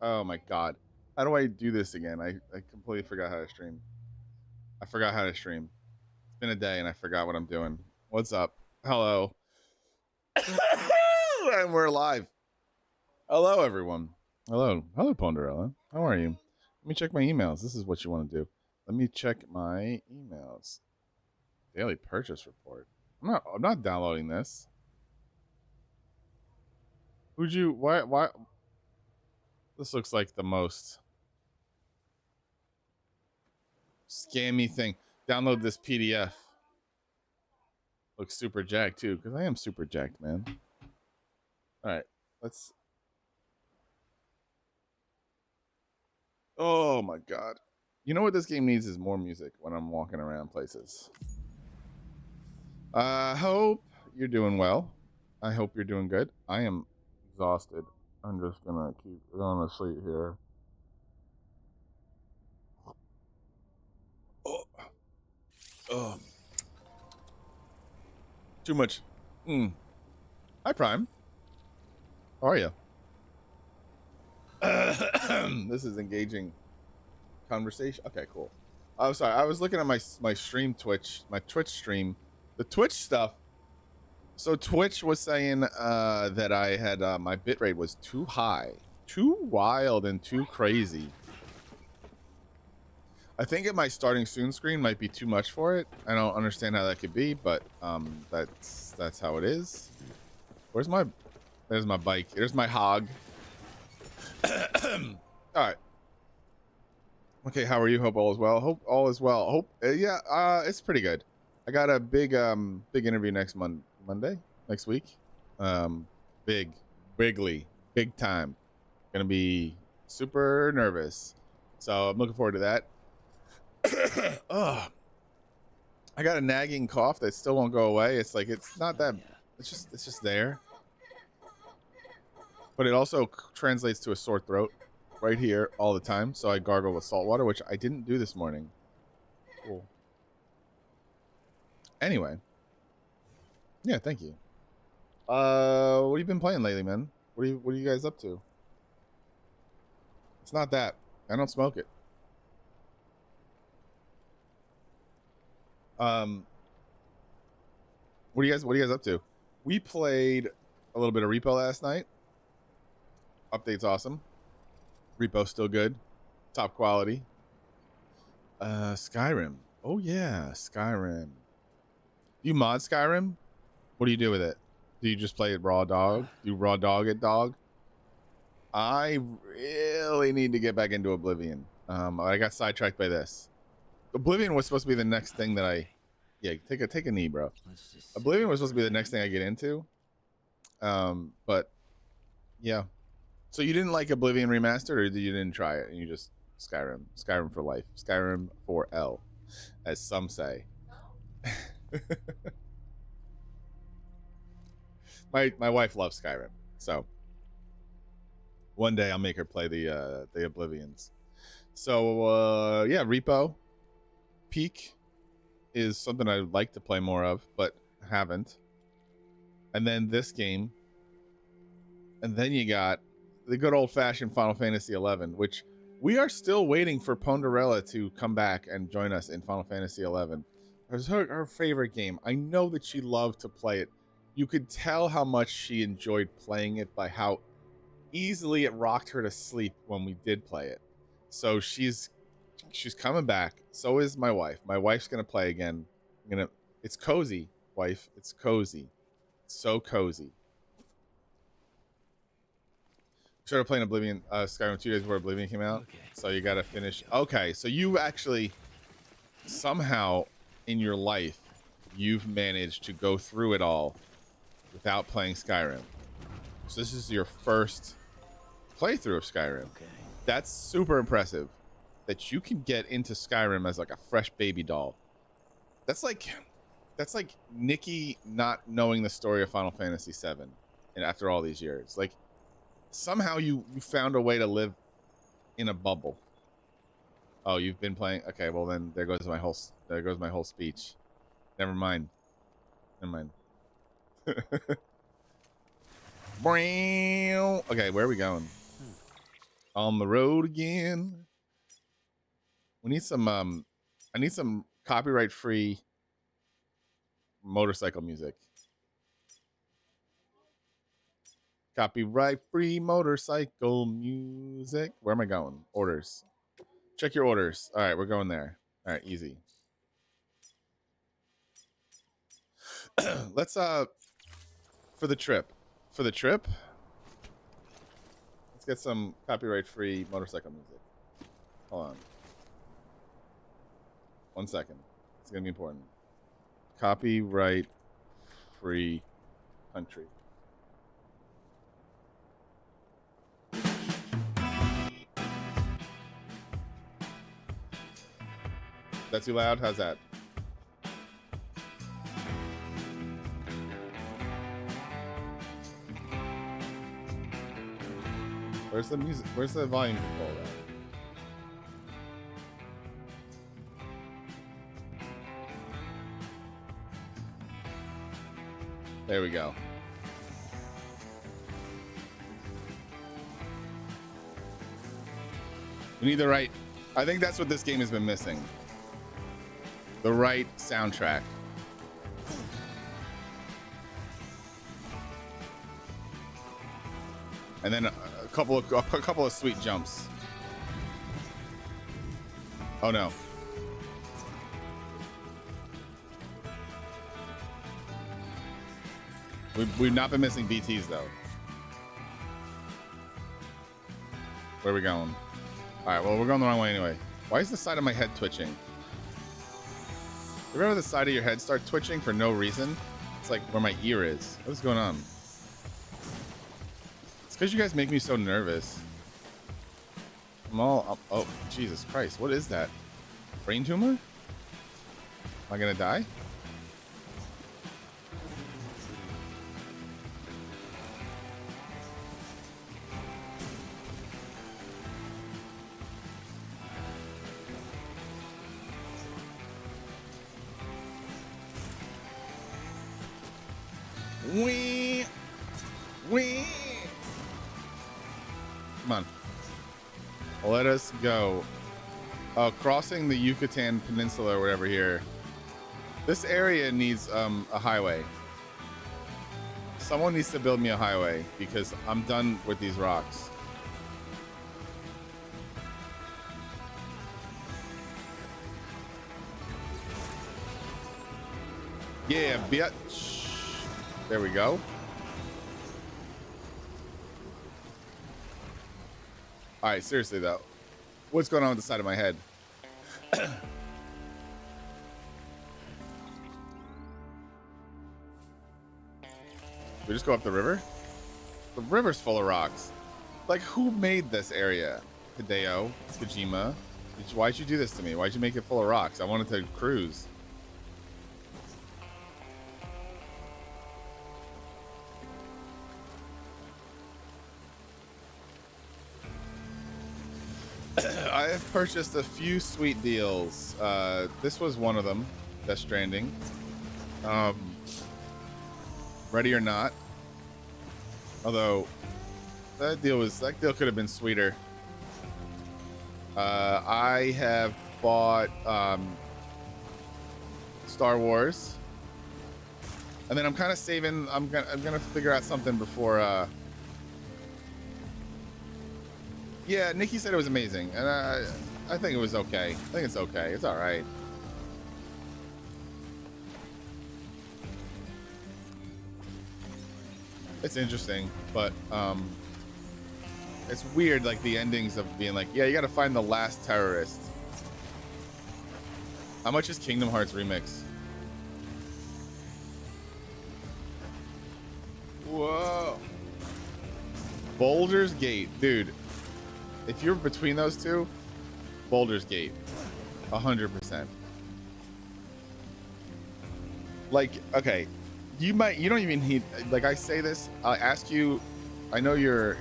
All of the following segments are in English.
Oh my god. How do I do this again? I completely forgot how to stream. I forgot how to stream. It's been a day and I forgot what I'm doing. What's up? Hello. And we're live. Hello, everyone. Hello. Hello, Ponderella. How are you? Let me check my emails. This is what you want to do. Let me check my emails. Daily purchase report. I'm not downloading this. Why this looks like the most scammy thing. Download this PDF. Looks super jacked too, because I am super jacked, man. Alright, let's. Oh my god. You know what this game needs is more music when I'm walking around places. I hope you're doing well. I hope you're doing good. I am exhausted. I'm just gonna keep going to sleep here. Oh. Too much. Hi, Prime. How are you? This is engaging conversation. Okay, cool. I'm sorry. I was looking at my stream Twitch, my Twitch stream, the Twitch stuff. So Twitch was saying that I had my bitrate was too high, too wild, and too crazy. I think my starting soon screen might be too much for it. I don't understand how that could be, but that's how it is. There's my bike. There's my hog. All right. Okay, how are you? Hope all is well. Hope all is well. Hope it's pretty good. I got a big interview next Monday next week. Big time. Gonna be super nervous. So I'm looking forward to that. I got a nagging cough that still won't go away. It's like it's not that. It's just there. But it also translates to a sore throat right here all the time. So I gargle with salt water, which I didn't do this morning. Cool. Anyway. Yeah, thank you. What have you been playing lately, man? What are you guys up to? It's not that. I don't smoke it. What are you guys up to? We played a little bit of Repo last night. Update's awesome. Repo's still good. Top quality. Skyrim. Oh yeah, Skyrim. Do you mod Skyrim? What do you do with it? Do you just play it raw dog? Do you raw dog it, dog? I really need to get back into Oblivion. I got sidetracked by this. Oblivion was supposed to be the next thing that take a knee, bro. Oblivion was supposed to be the next thing I get into. But yeah. So you didn't like Oblivion Remastered, or you didn't try it and you just Skyrim for life, Skyrim for L, as some say. My wife loves Skyrim, so one day I'll make her play the Oblivions. So yeah, Repo Peak is something I'd like to play more of, but haven't. And then this game, and then you got the good old-fashioned Final Fantasy XI, which we are still waiting for Ponderella to come back and join us in Final Fantasy XI. It was her favorite game. I know that she loved to play it. You could tell how much she enjoyed playing it by how easily it rocked her to sleep when we did play it. So she's coming back. So is my wife. My wife's gonna play again. It's cozy, wife. It's cozy. It's so cozy. Started playing Oblivion, Skyrim 2 days before Oblivion came out. Okay. So you gotta finish. Okay, so you actually somehow in your life you've managed to go through it all without playing Skyrim. So this is your first playthrough of Skyrim. Okay. That's super impressive. That you can get into Skyrim as like a fresh baby doll. That's like Nikki not knowing the story of Final Fantasy VII, and after all these years, like. Somehow you found a way to live in a bubble. Oh, you've been playing. Okay, well then there goes my whole speech. Never mind. Okay, where are we going? On the road again. We need some I need some copyright free motorcycle music. Copyright free motorcycle music. Where am I going? Orders. Check your orders. All right, we're going there. All right, easy. Let's for the trip. For the trip, let's get some copyright free motorcycle music. Hold on. 1 second. It's gonna be important. Copyright free country. That's too loud? How's that? Where's the music? Where's the volume control at? There we go. We need the right... I think that's what this game has been missing. The right soundtrack. And then a couple of sweet jumps. Oh no. We've not been missing BTs though. Where are we going? All right, well, we're going the wrong way anyway. Why is the side of my head twitching? You remember the side of your head start twitching for no reason? It's like where my ear is. What is going on? It's because you guys make me so nervous. Oh, Jesus Christ. What is that? Brain tumor? Am I gonna die? Wee. Come on. Let us go. Crossing the Yucatan Peninsula or whatever here. This area needs a highway. Someone needs to build me a highway because I'm done with these rocks. Yeah, bitch. There we go. All right, seriously though, what's going on with the side of my head? We just go up the river? The river's full of rocks. Like, who made this area? Hideo, Kojima. Why'd you do this to me? Why'd you make it full of rocks? I wanted to cruise. I have purchased a few sweet deals. This was one of them, Death Stranding. Ready or Not. Although that deal could have been sweeter. I have bought Star Wars, and then I'm kind of saving. I'm gonna figure out something before. Yeah, Nikki said it was amazing, and I think it was okay. I think it's okay. It's all right. It's interesting, but it's weird, like the endings of being like, yeah, you got to find the last terrorist. How much is Kingdom Hearts Remix? Whoa. Boulder's Gate, dude. If you're between those two, Boulder's Gate, 100%. Like, okay, you don't even need, like, I say this, I ask you, I know your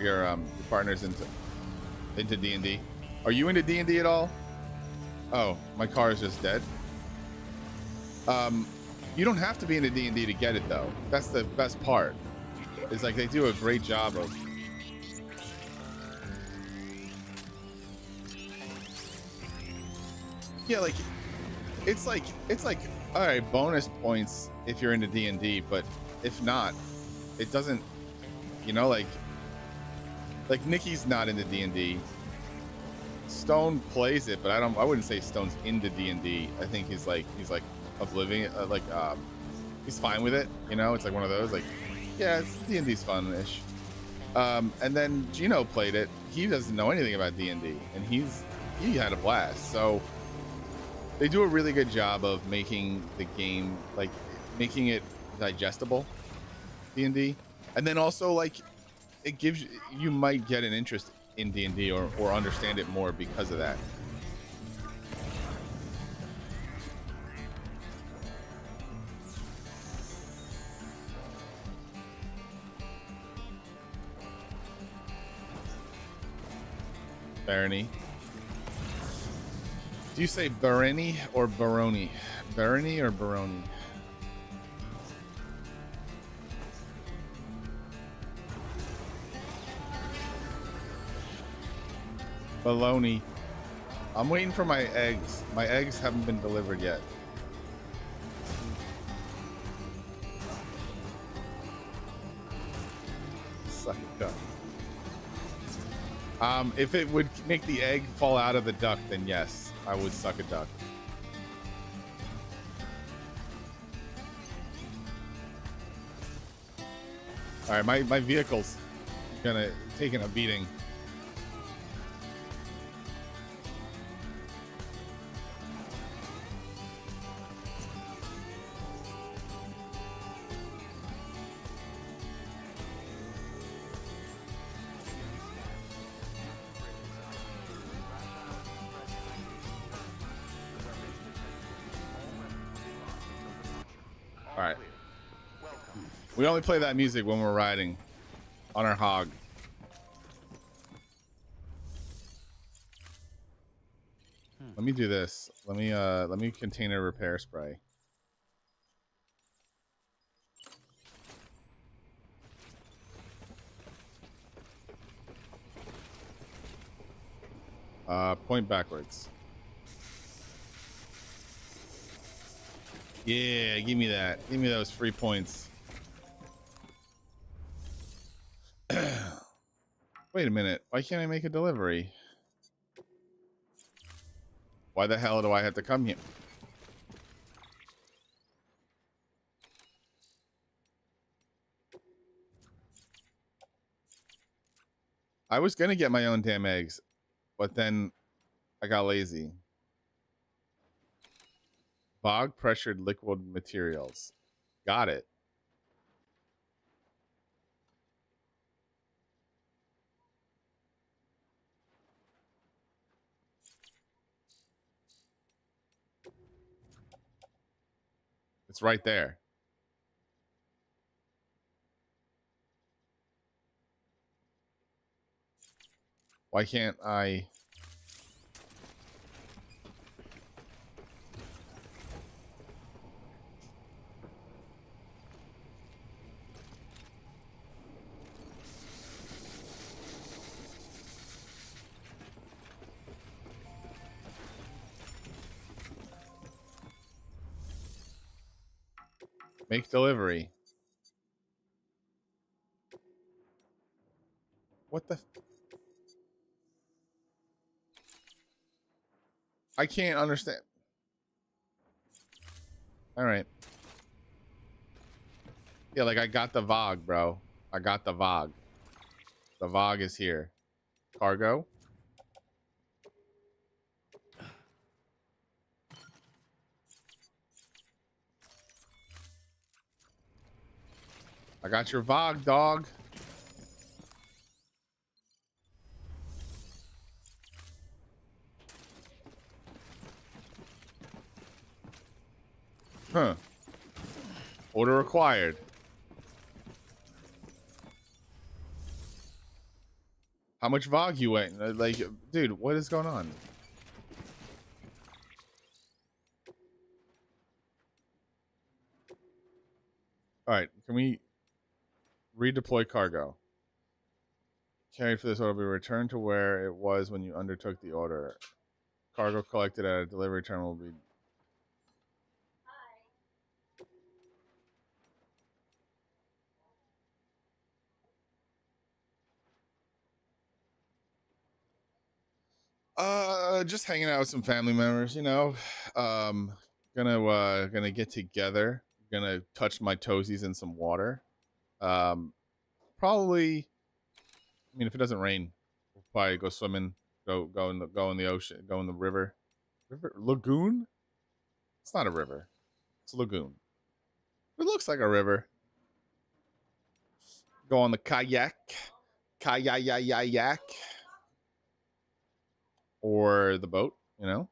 partner's into D&D. Are you into D&D at all? Oh, my car is just dead. You don't have to be into D&D to get it though. That's the best part. It's like they do a great job of Yeah, like it's like all right, bonus points if you're into D&D, but if not, it doesn't, you know, like Nikki's not into D&D. Stone plays it, but I wouldn't say Stone's into D&D. I think he's like oblivion, he's fine with it, you know. It's like one of those, like, yeah, it's D&D's fun-ish. And then Gino played it. He doesn't know anything about D&D, and he had a blast. So they do a really good job of making the game, like, making it digestible, D&D. And then also, like, it gives you might get an interest in D&D or understand it more because of that. Barony. Do you say Barony or Baroni? Barony or Baroni? Baloney. I'm waiting for my eggs. My eggs haven't been delivered yet. Suck it duck. If it would make the egg fall out of the duck, then yes, I would suck a duck. All right, my vehicle's taking a beating. All right. We only play that music when we're riding on our hog. Let me do this. Let me container repair spray. Point backwards. Yeah, give me that. Give me those free points. Wait a minute. Why can't I make a delivery? Why the hell do I have to come here? I was gonna get my own damn eggs, but then I got lazy. Bog pressured liquid materials. Got it. It's right there. Why can't I? Make delivery. What the? I can't understand. All right. Yeah, like I got the VOG, bro. I got the VOG. The VOG is here. Cargo. I got your VOG, dog. Huh. Order required. How much VOG you went? Like, dude, what is going on? All right, can we redeploy cargo? Carried for this order will be returned to where it was when you undertook the order. Cargo collected at a delivery terminal will be. Just hanging out with some family members, you know. Um, gonna get together. Gonna touch my toesies in some water. Probably. I mean, if it doesn't rain, we'll probably go swimming. Go in the ocean. Go in the river. River lagoon. It's not a river. It's a lagoon. It looks like a river. Go on the kayak, or the boat. You know.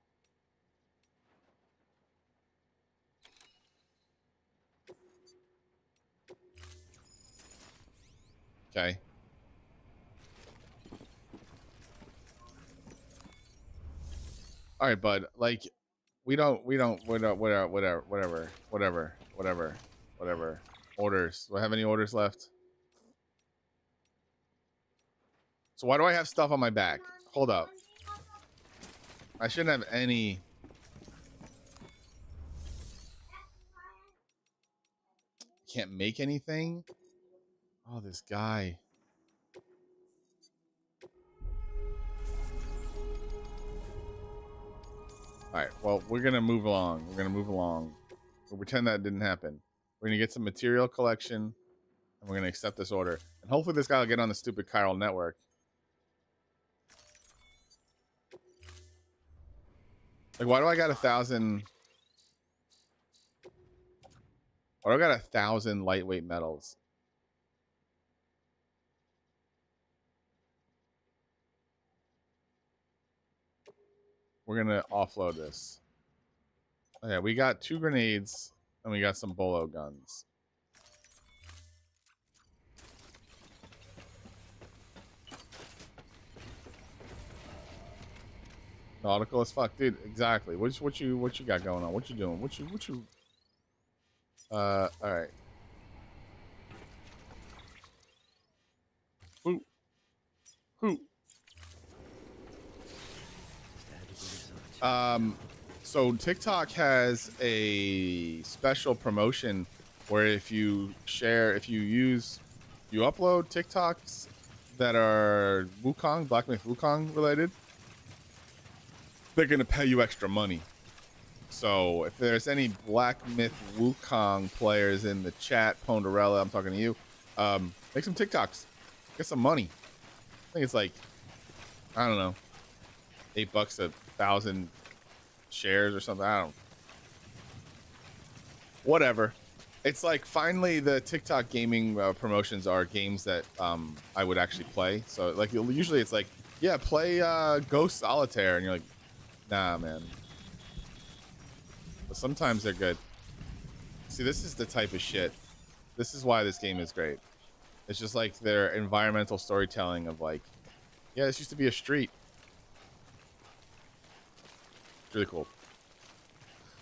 Okay. All right, bud. Like, whatever. Orders. Do I have any orders left? So why do I have stuff on my back? Hold up. I shouldn't have any. Can't make anything. Oh, this guy. All right. Well, we're gonna move along. We'll pretend that didn't happen. We're gonna get some material collection, and we're gonna accept this order. And hopefully, this guy will get on the stupid chiral network. Like, why do I got 1,000? Why do I got 1,000 lightweight metals? We're gonna offload this. Okay, we got 2 grenades and we got some bolo guns. Nautical as fuck, dude. Exactly. What you got going on? What you doing? What you? All right. Who? So TikTok has a special promotion where if you upload TikToks that are Wukong, Black Myth Wukong related, they're gonna pay you extra money. So if there's any Black Myth Wukong players in the chat, Ponderella, I'm talking to you, make some TikToks, get some money. I think it's like, I don't know, $8 1,000 shares or something. I don't. Whatever. It's like finally the TikTok gaming promotions are games that I would actually play. So like usually it's like, yeah, play Ghost Solitaire, and you're like, nah, man. But sometimes they're good. See, this is the type of shit. This is why this game is great. It's just like their environmental storytelling of like, yeah, this used to be a street. It's really cool.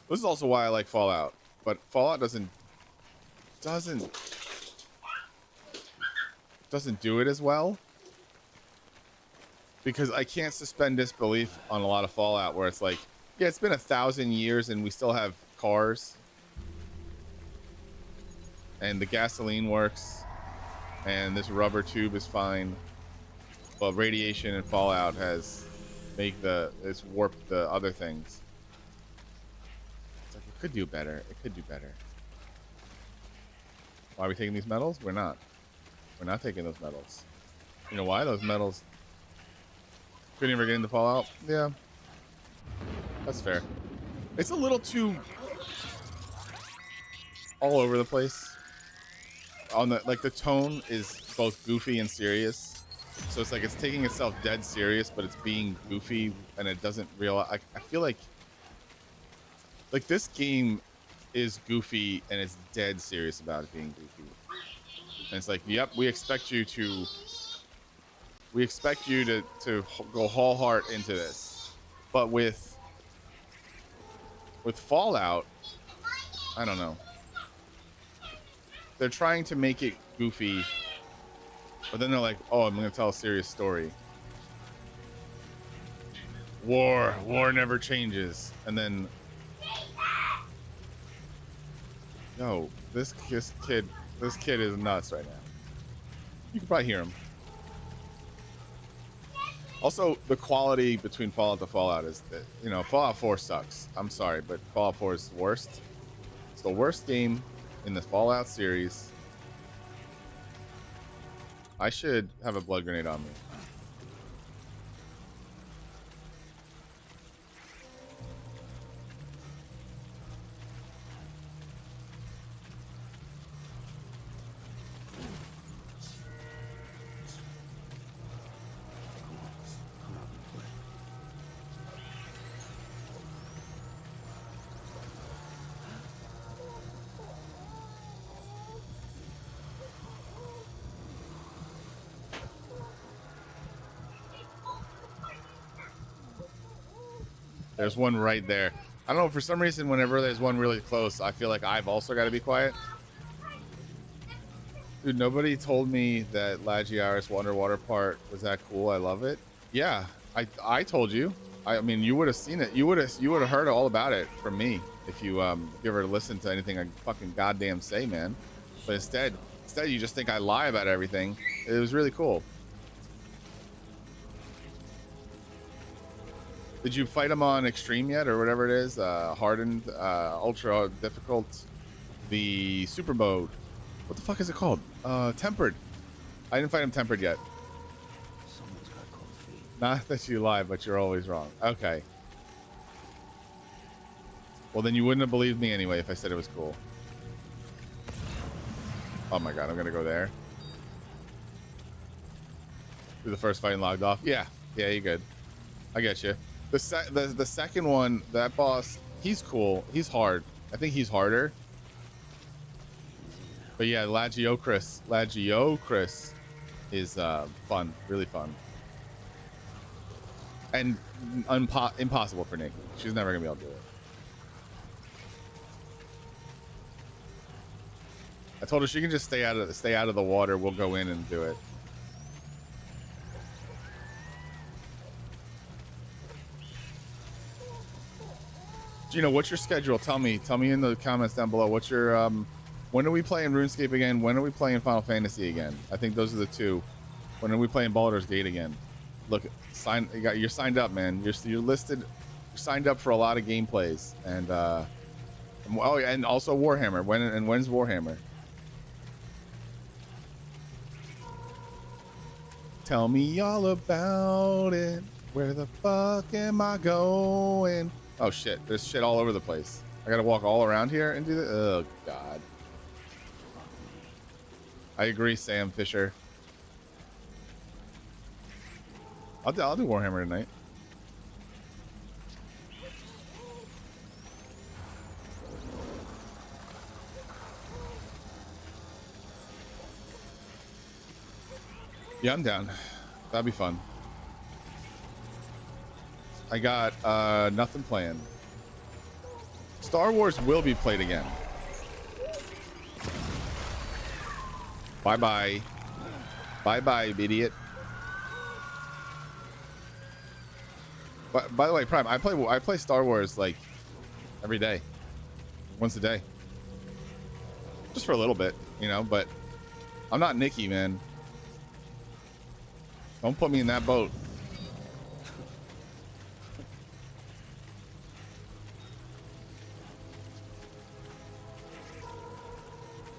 This is also why I like Fallout, but Fallout doesn't do it as well, because I can't suspend disbelief on a lot of Fallout where it's like, yeah, it's been 1,000 years and we still have cars and the gasoline works and this rubber tube is fine, but radiation and Fallout has it's warped the other things. It's like, it could do better. Why are we taking these metals? We're not taking those metals. You know why? Those metals couldn't ever get into Fallout. Yeah, that's fair. It's a little too all over the place. On the tone is both goofy and serious. So it's like it's taking itself dead serious, but it's being goofy, and it doesn't realize. I feel like this game is goofy and it's dead serious about it being goofy. And it's like, yep, we expect you to go whole heart into this. But with Fallout, I don't know. They're trying to make it goofy, but then they're like, oh, I'm going to tell a serious story. War never changes. And then, yo, this kid is nuts right now. You can probably hear him. Also, the quality between Fallout to Fallout is that, you know, Fallout 4 sucks. I'm sorry, but Fallout 4 is the worst. It's the worst game in the Fallout series. I should have a blood grenade on me. There's one right there. I don't know, for some reason, whenever there's one really close, I feel like I've also got to be quiet. Dude, nobody told me that Lagiaris underwater part was that cool. I love it. Yeah, I told you. I mean, you would have seen it. You would have heard all about it from me if you ever listened to anything I fucking goddamn say, man. But instead you just think I lie about everything. It was really cool. Did you fight him on extreme yet, or whatever it is? Hardened, ultra difficult, the super mode. What the fuck is it called? Tempered. I didn't fight him tempered yet. Not that you lie, but you're always wrong. Okay. Well, then you wouldn't have believed me anyway if I said it was cool. Oh my god, I'm gonna go there. Do the first fight and logged off. Yeah, you're good. I get you. The second one, that boss, he's cool. He's hard. I think he's harder. But yeah, Lagiocris is fun, really fun, and impossible for Nikki. She's never gonna be able to do it. I told her she can just stay out of the water. We'll go in and do it. Gino, what's your schedule? Tell me in the comments down below. What's your when are we playing RuneScape again? When are we playing Final Fantasy again? I think those are the two. When are we playing Baldur's Gate again? Look, you're signed up, man. You're listed. You're signed up for a lot of gameplays, and oh, and also Warhammer. When's Warhammer? Tell me all about it. Where the fuck am I going? Oh shit, there's shit all over the place. I gotta walk all around here and do this. Oh god. I agree, Sam Fisher. I'll do Warhammer tonight. Yeah, I'm down. That'd be fun. I got nothing planned. Star Wars will be played again. Bye bye. Bye bye, idiot. But by the way, Prime, I play Star Wars like every day, once a day, just for a little bit, you know. But I'm not Nikki, man. Don't put me in that boat.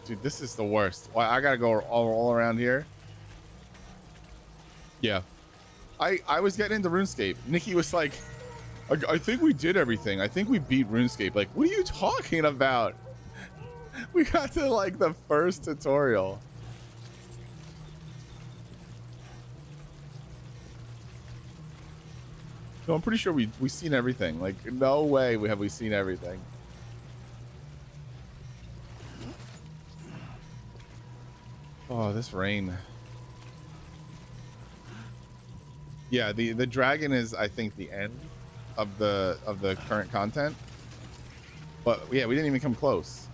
Dude, this is the worst. I gotta go all around here. Yeah. I was getting into RuneScape. Nikki was like, I think we did everything. I think we beat RuneScape. Like, what are you talking about? We got to like the first tutorial. No, I'm pretty sure we've seen everything. Like, no way have we seen everything. Oh, this rain. Yeah, the dragon is, I think, the end of the current content. But yeah, we didn't even come close.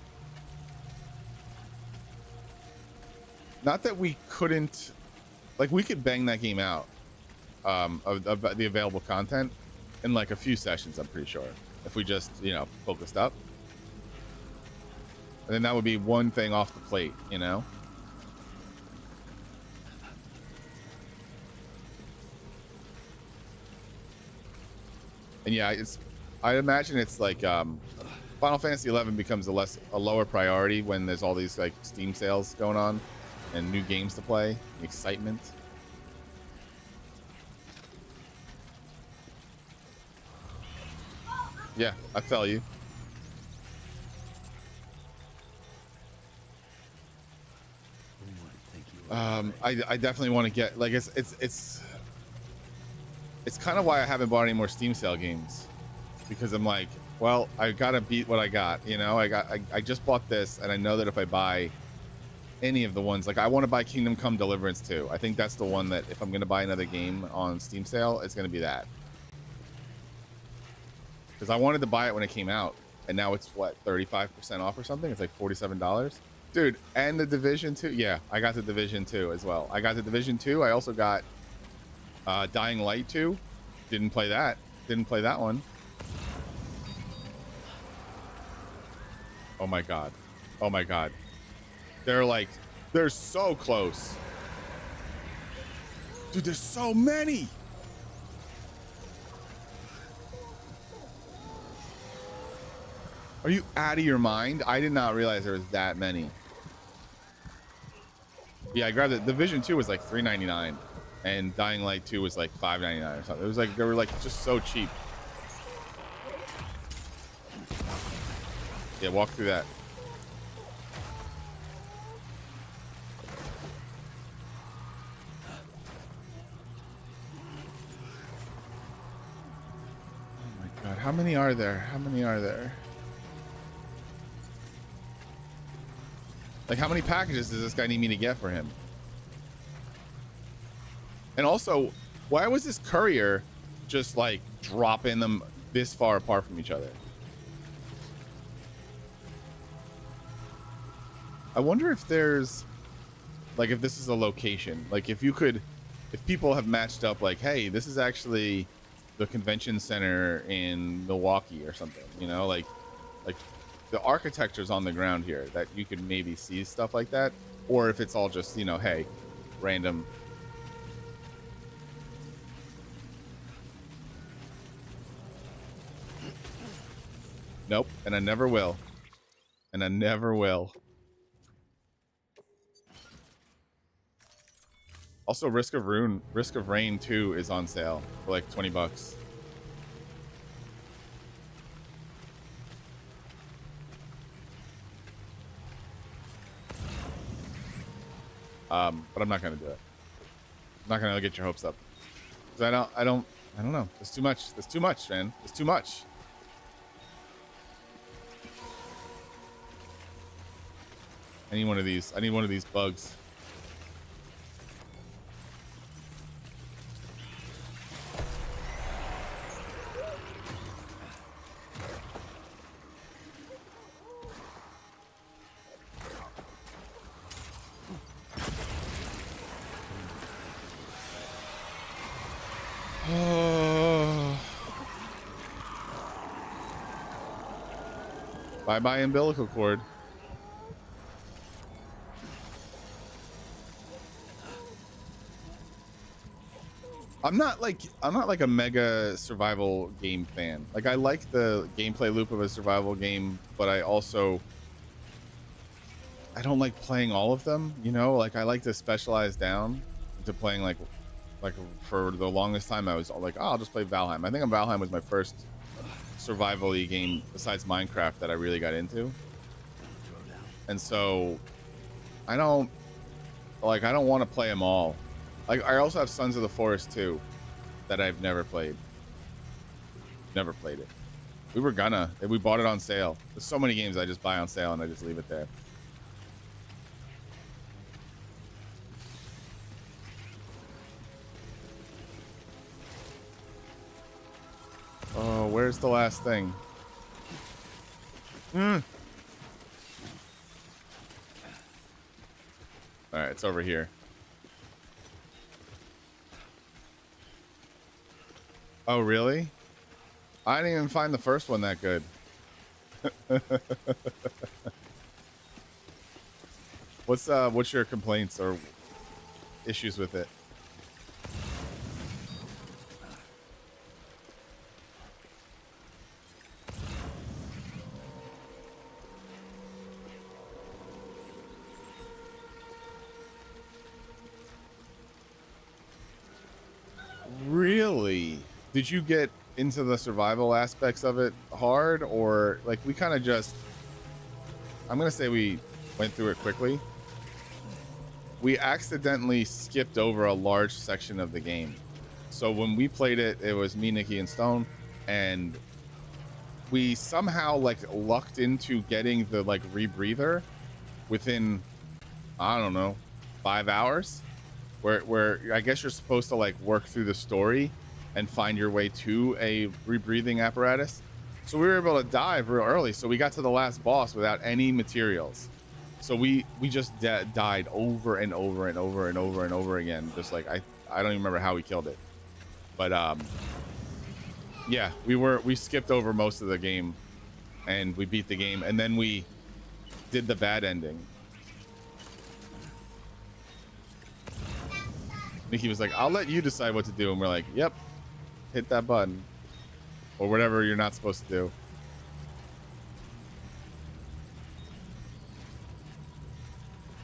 Not that we couldn't, like, we could bang that game out of the available content, in like a few sessions, I'm pretty sure, if we just, you know, focused up. And then that would be one thing off the plate, you know? And yeah, I imagine it's like Final Fantasy 11 becomes a lower priority when there's all these like Steam sales going on and new games to play, excitement. Yeah, I feel you. I definitely want to get like it's kind of why I haven't bought any more Steam sale games, because I'm like, well, I gotta beat what I got, you know. I just bought this, and I know that if I buy any of the ones, like I want to buy Kingdom Come Deliverance 2. I think that's the one that if I'm gonna buy another game on Steam sale, it's gonna be that, because I wanted to buy it when it came out, and now it's what, 35% off or something. It's like $47. Dude, and the Division 2. Yeah, I got the Division 2 as well. I got the Division 2. I also got Dying Light 2. Didn't play that. Didn't play that one. Oh my god. Oh my god. They're so close. Dude, there's so many. Are you out of your mind? I did not realize there was that many. Yeah, I grabbed it. Division 2 was like $3.99, and Dying Light 2 was like $5.99 or something. It was like they were like just so cheap. Yeah, walk through that. Oh my god, how many are there? How many are there? Like, how many packages does this guy need me to get for him? And also, why was this courier just like dropping them this far apart from each other? I wonder if there's like, if this is a location, like if you could, if people have matched up like, hey, this is actually the convention center in Milwaukee or something, you know, like the architecture's on the ground here that you could maybe see stuff like that, or if it's all just, you know, hey, random. Nope, and I never will. And I never will. Also, Risk of Rain 2 is on sale for like $20. But I'm not gonna do it. I'm not gonna get your hopes up. 'Cause I don't know. There's too much. There's too much, man. There's too much. I need one of these. I need one of these bugs. Bye-bye umbilical cord. I'm not like a mega survival game fan. Like, I like the gameplay loop of a survival game, but I don't like playing all of them, you know? Like, I like to specialize down to playing like for the longest time I was like, oh, I'll just play Valheim. I think Valheim was my first survival-y game besides Minecraft that I really got into. And so I don't want to play them all. Like, I also have Sons of the Forest 2 that I've never played. Never played it. We bought it on sale. There's so many games I just buy on sale and I just leave it there. Oh, where's the last thing? All right, it's over here. Oh, really? I didn't even find the first one that good. What's your complaints or issues with it? Really? Did you get into the survival aspects of it hard, or like we kind of just, I'm gonna say we went through it quickly. We accidentally skipped over a large section of the game. So when we played it, it was me, Nikki, and Stone, and we somehow like lucked into getting the like rebreather within, I don't know, 5 hours, where I guess you're supposed to like work through the story and find your way to a rebreathing apparatus. So we were able to dive real early, so we got to the last boss without any materials. So we just died over and over and over and over and over again. Just like I don't even remember how we killed it, but yeah, we skipped over most of the game and we beat the game, and then we did the bad ending. Nikki was like, I'll let you decide what to do, and we're like, yep, hit that button or whatever you're not supposed to do.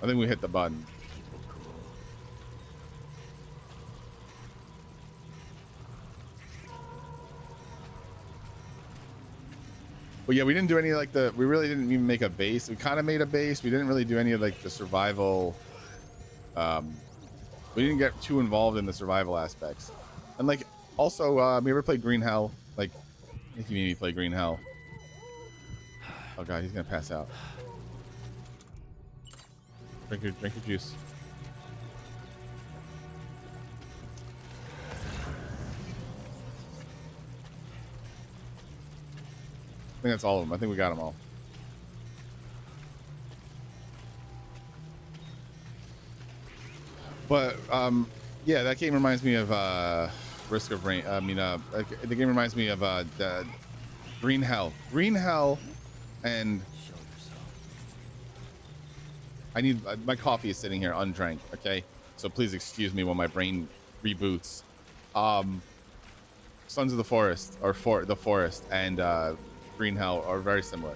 I think we hit the button. But yeah, we didn't do any like we really didn't even make a base. We kind of made a base. We didn't really do any of like the survival. We didn't get too involved in the survival aspects. And like, also, we ever played Green Hell? Like, I think you made me play Green Hell. Oh god, he's gonna pass out. Drink your juice. I think that's all of them. I think we got them all. But yeah, that game reminds me of Risk of Rain. I mean, the game reminds me of the Green Hell. Green Hell, and I need my coffee is sitting here undrank. Okay, so please excuse me when my brain reboots. Sons of the Forest, or the Forest, and Green Hell are very similar.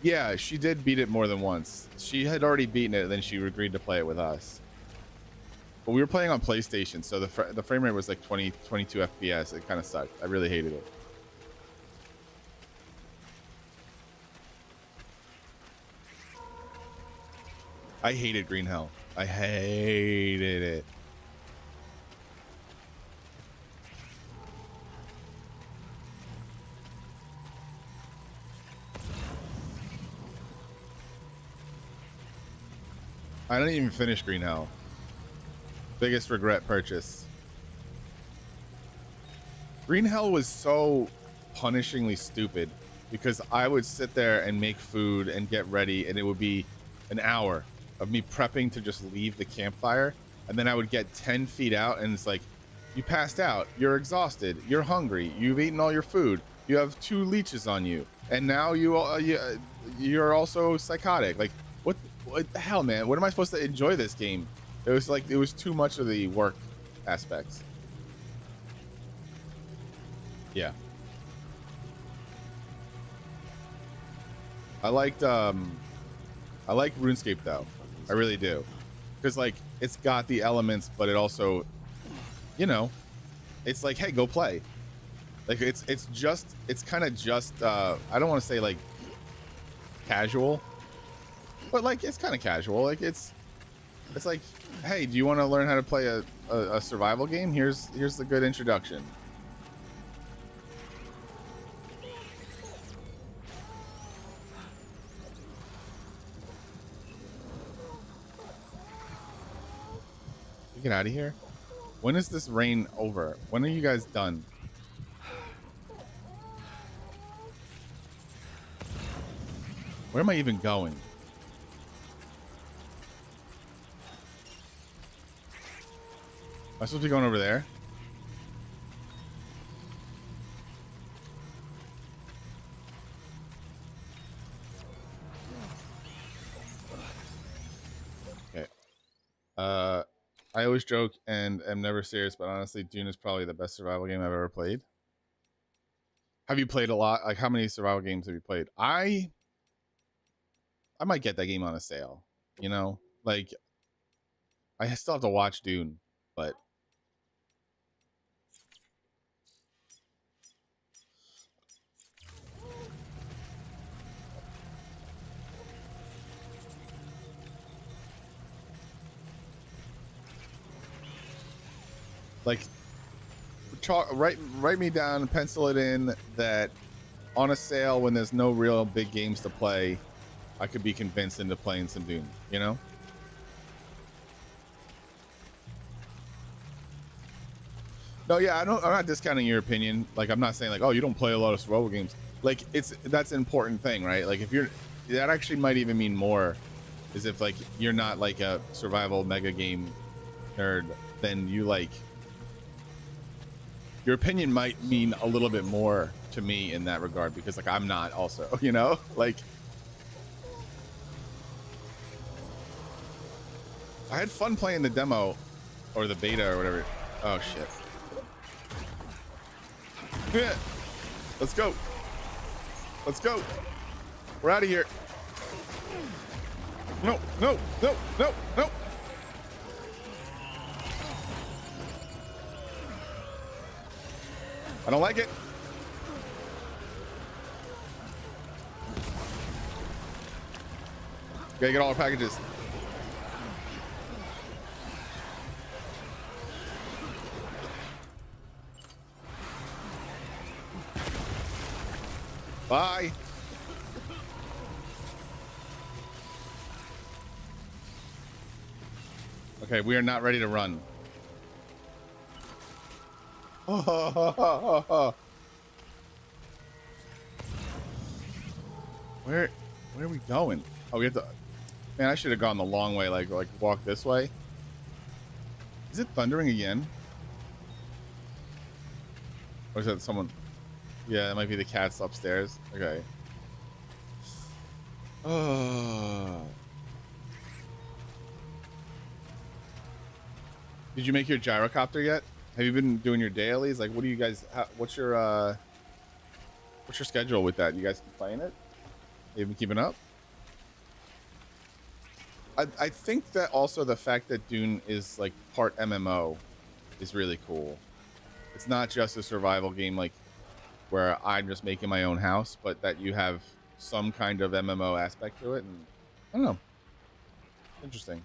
Yeah, she did beat it more than once. She had already beaten it, and then she agreed to play it with us. But we were playing on PlayStation, so the frame rate was like 22 FPS. It kind of sucked. I really hated it. I hated Green Hell. I hated it. I didn't even finish Green Hell. Biggest regret purchase. Green Hell was so punishingly stupid because I would sit there and make food and get ready, and it would be an hour of me prepping to just leave the campfire, and then I would get 10 feet out, and it's like, you passed out, you're exhausted, you're hungry, you've eaten all your food, you have 2 leeches on you, and now you're also psychotic. Like, what the hell, man? What am I supposed to enjoy this game? It was like, it was too much of the work aspects. Yeah. I liked RuneScape though. I really do. Because like, it's got the elements, but it also, you know, it's like, hey, go play. Like, it's kind of just I don't want to say like casual, but like it's kind of casual. Like it's like, hey, do you want to learn how to play a survival game? Here's the good introduction. Get out of here. When is this rain over? When are you guys done? Where am I even going? Am I supposed to be going over there? always joke and am never serious, but honestly, Dune is probably the best survival game I've ever played. Have you played a lot? Like, how many survival games have you played? I might get that game on a sale. You know, like I still have to watch Dune, but like, write me down, pencil it in that on a sale when there's no real big games to play, I could be convinced into playing some Dune. You know? No, yeah, I'm not discounting your opinion. Like, I'm not saying like, oh, you don't play a lot of survival games. Like, that's an important thing, right? Like, if you're, that actually might even mean more, is if like you're not like a survival mega game nerd, then you like, your opinion might mean a little bit more to me in that regard, because like I'm not also, you know, like I had fun playing the demo or the beta or whatever. Oh shit. Yeah. Let's go. Let's go. We're out of here. No, no, no, no, no. I don't like it. Gotta get all our packages. Bye. Okay, we are not ready to run. Where are we going? Oh, we have to. Man, I should have gone the long way. Like walk this way. Is it thundering again? Or is that someone? Yeah, it might be the cats upstairs. Okay. Oh. Did you make your gyrocopter yet? Have you been doing your dailies? Like, what do you guys? What's your schedule with that? You guys keep playing it? You been keeping up? I think that also the fact that Dune is like part MMO is really cool. It's not just a survival game like where I'm just making my own house, but that you have some kind of MMO aspect to it, and I don't know. Interesting.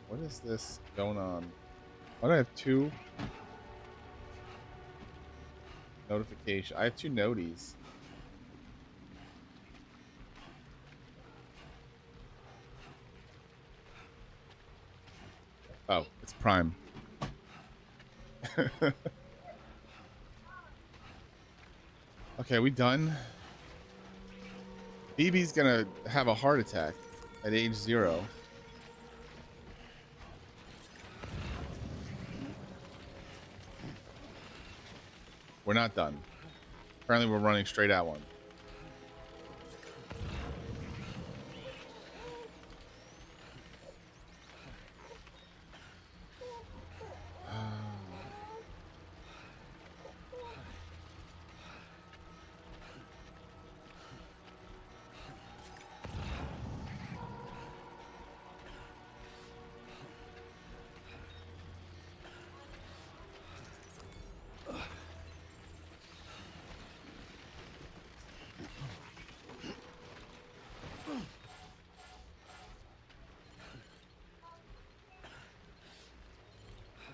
What is this going on? Why do I have two notifications? I have two noties. Oh, it's Prime. Okay, we done? BB's gonna have a heart attack at age 0. We're not done. Apparently we're running straight at one.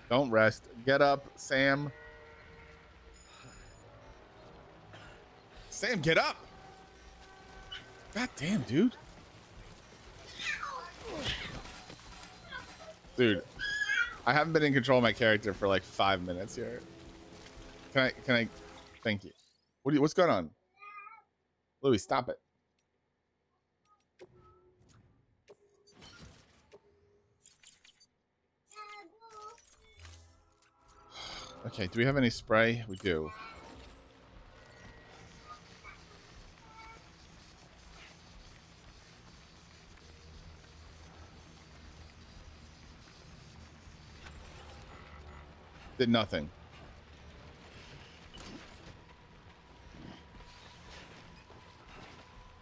Don't rest. Get up, Sam. Sam, get up. God damn, dude. Dude, I haven't been in control of my character for like 5 minutes here. Can I thank you. What's going on? Louis, stop it. Okay, do we have any spray? We do. Did nothing.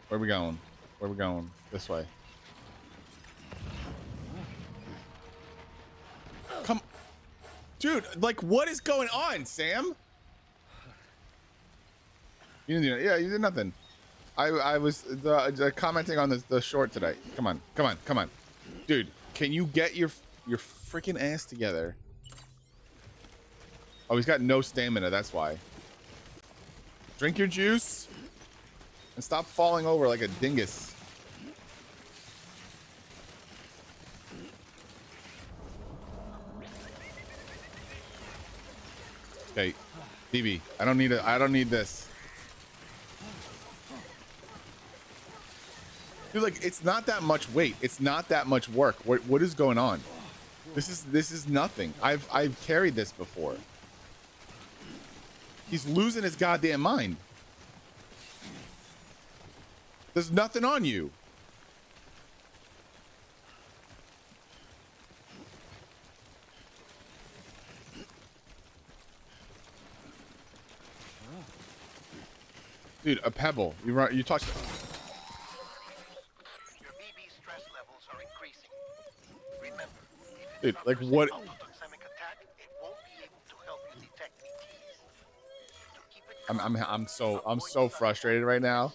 Where we going? Where we going? This way. Come, dude. Like, what is going on, Sam? You didn't do it. Yeah, you did nothing. I was commenting on the short today. Come on, come on, come on, dude. Can you get your freaking ass together? Oh, he's got no stamina. That's why. Drink your juice and stop falling over like a dingus. Okay, BB. I don't need it. I don't need this. Dude, like, it's not that much weight. It's not that much work. What is going on? This is nothing. I've carried this before. He's losing his goddamn mind. There's nothing on you. Dude, a pebble. You touched it. Dude, like what? I'm so frustrated right now.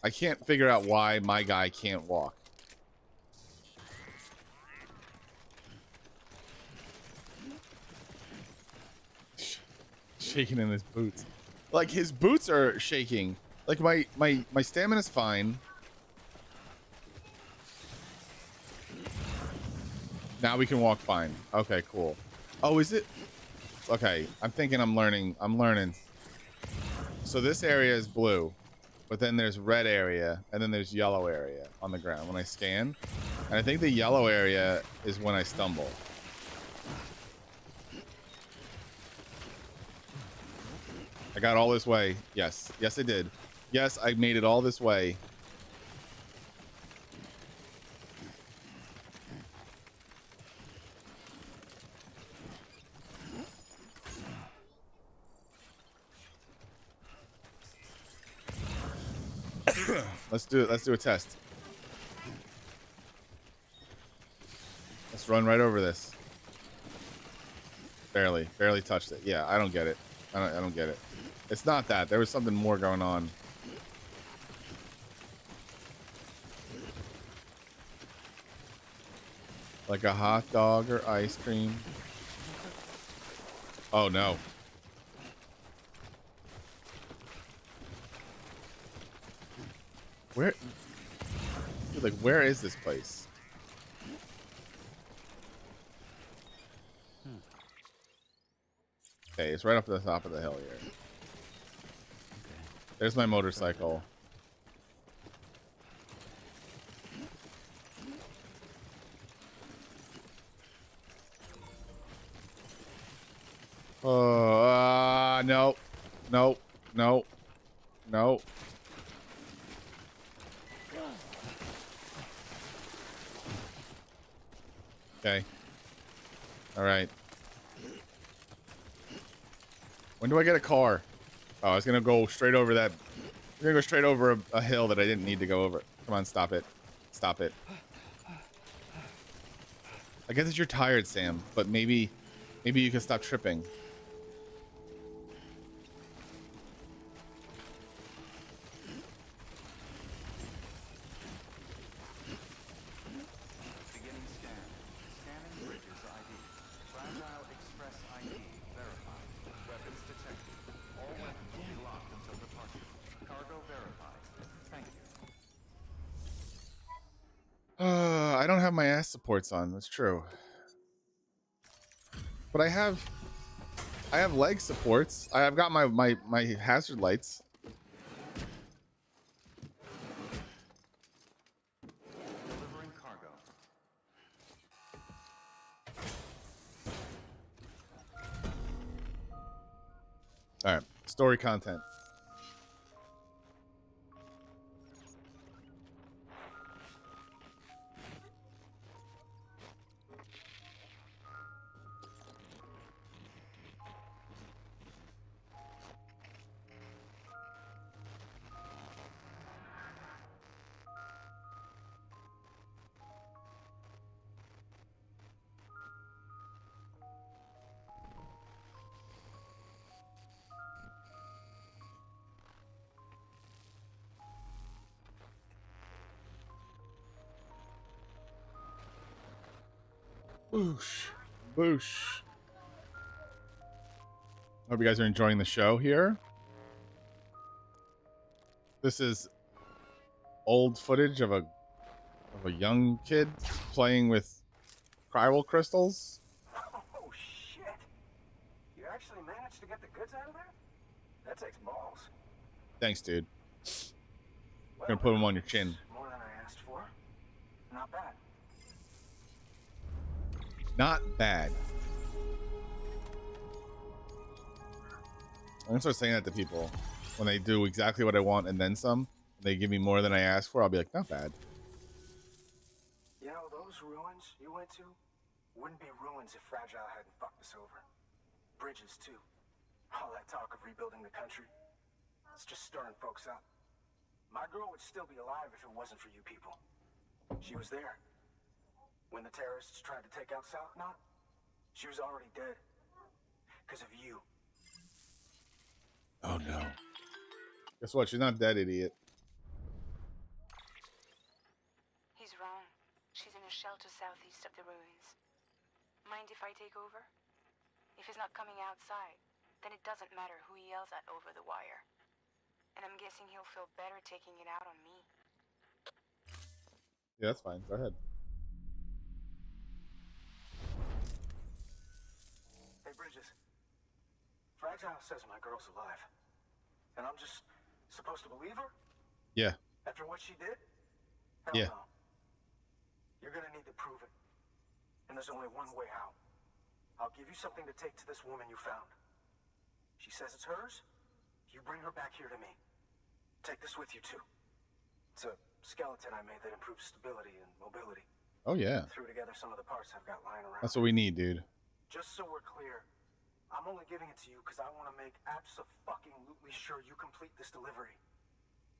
I can't figure out why my guy can't walk. Shaking in his boots. Like, his boots are shaking. Like, my stamina's fine. Now we can walk fine. Okay, cool. Oh, is it? Okay, I'm thinking I'm learning. So this area is blue, but then there's red area, and then there's yellow area on the ground when I scan. And I think the yellow area is when I stumble. I got all this way. Yes. Yes, I did. Yes, I made it all this way. Let's do it. Let's do a test. Let's run right over this. Barely touched it. Yeah, I don't get it. I don't get it. It's not that. There was something more going on. Like a hot dog or ice cream. Oh no. Where? Dude, like, where is this place? Okay, it's right up to the top of the hill here. There's my motorcycle. Oh, no. No. No. No. Okay. All right. When do I get a car? Oh, I was gonna go straight over that. I'm gonna go straight over a hill that I didn't need to go over. Come on, stop it. Stop it. I guess that you're tired, Sam, but maybe you can stop tripping. I don't have my ass supports on. That's true. But I have leg supports. I've got my hazard lights. Delivering cargo. Story content. Boosh. Boosh. Hope you guys are enjoying the show here. This is old footage of a young kid playing with cryo crystals. Oh shit! You actually managed to get the goods out of there? That takes balls. Thanks, dude. Well, Gonna put them on your chin. More than I asked for. Not bad. Not bad. I'm gonna start saying that to people when they do exactly what I want and then some. They give me more than I asked for. I'll be like, not bad. You know, those ruins you went to wouldn't be ruins if Fragile hadn't fucked us over. Bridges, too. All that talk of rebuilding the country. It's just stirring folks up. My girl would still be alive if it wasn't for you people. She was there. When the terrorists tried to take out South Knot, she was already dead. Because of you. Oh no. Guess what? She's not dead, idiot. He's wrong. She's in a shelter southeast of the ruins. Mind if I take over? If he's not coming outside, then it doesn't matter who he yells at over the wire. And I'm guessing he'll feel better taking it out on me. Yeah, that's fine. Go ahead. Hey, Bridges. Fragile says my girl's alive. And I'm just supposed to believe her? Yeah. After what she did? Hell Yeah. no. You're gonna need to prove it. And there's only one way out. I'll give you something to take to this woman you found. She says it's hers. You bring her back here to me. Take this with you, too. It's a skeleton I made that improves stability and mobility. Oh yeah. Threw together some of the parts I've got lying around. That's what we need, dude. Just so we're clear, I'm only giving it to you because I want to make abso-fucking-lutely sure you complete this delivery.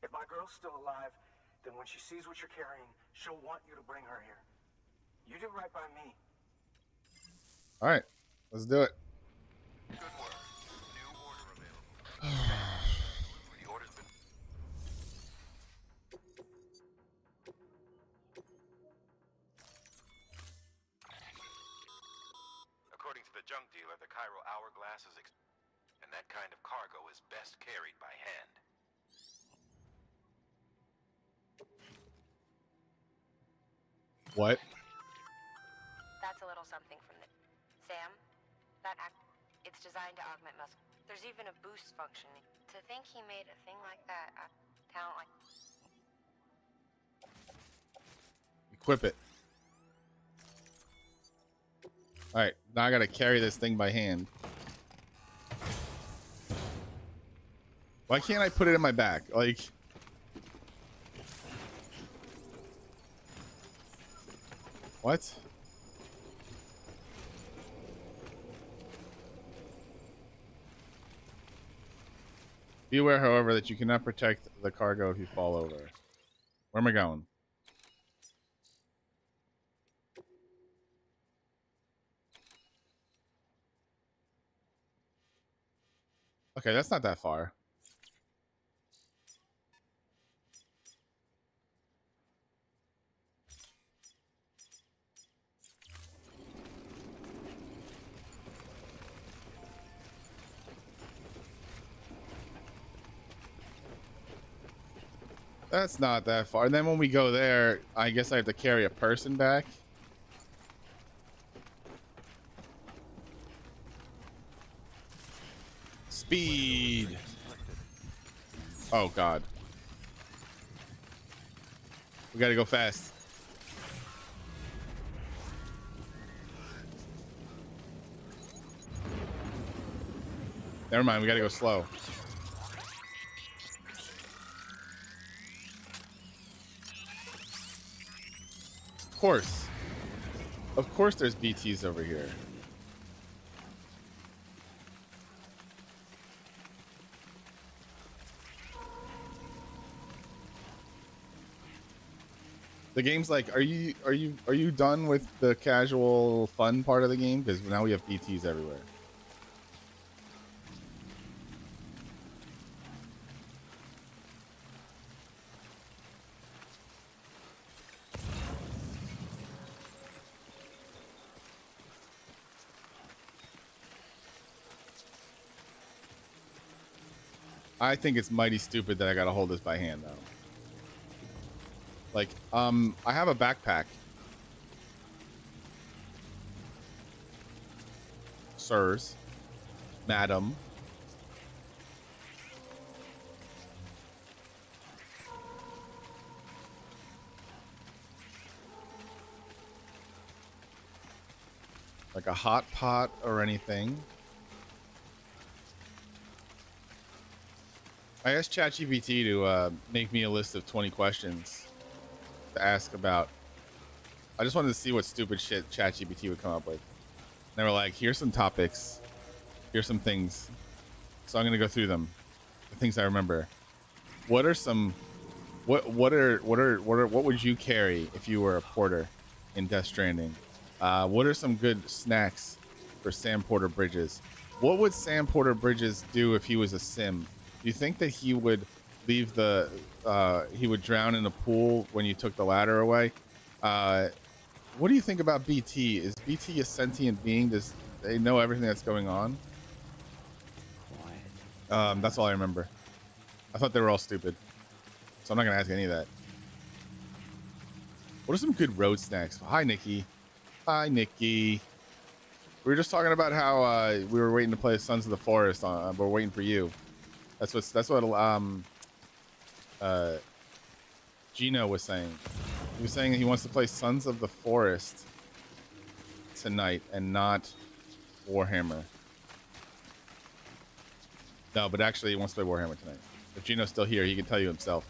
If my girl's still alive, then when she sees what you're carrying, she'll want you to bring her here. You do right by me. All right, let's do it. Good work. New order available. The order's been... According to the junk dealer, the Cairo hourglass is and that kind of cargo is best carried by hand. What? That's a little something from the... Sam? It's designed to augment muscle. There's even a boost function. To think he made a thing like that, talent like... Equip it. All right, now I gotta carry this thing by hand. Why can't I put it in my back? Like, what? Be aware, however, that you cannot protect the cargo if you fall over. Where am I going? Okay, that's not that far. That's not that far. And then when we go there, I guess I have to carry a person back. Speed. Oh, God. We gotta go fast. Never mind, we gotta go slow. course. Of course there's BTs over here. The game's like, are you done with the casual fun part of the game? Because now we have BTs everywhere. I think it's mighty stupid that I gotta hold this by hand though. Like, I have a backpack. Sirs. Madam. Like a hot pot or anything. I asked ChatGPT to make me a list of 20 questions to ask about. I just wanted to see what stupid shit ChatGPT would come up with. And they were like, here's some topics. Here's some things. So I'm going to go through them. The things I remember. What are some... What would you carry if you were a porter in Death Stranding? What are some good snacks for Sam Porter Bridges? What would Sam Porter Bridges do if he was a sim? Do you think that he would leave the he would drown in a pool when you took the ladder away? What do you think about BT? Is BT a sentient being? Does they know everything that's going on? That's all I remember. I thought they were all stupid, so I'm not gonna ask any of that. What are some good road snacks? Hi, Nikki. Hi, Nikki. We were just talking about how we were waiting to play Sons of the Forest. We're waiting for you. That's what Gino was saying. He was saying he wants to play Sons of the Forest tonight and not Warhammer. No, but actually he wants to play Warhammer tonight. If Gino's still here, he can tell you himself.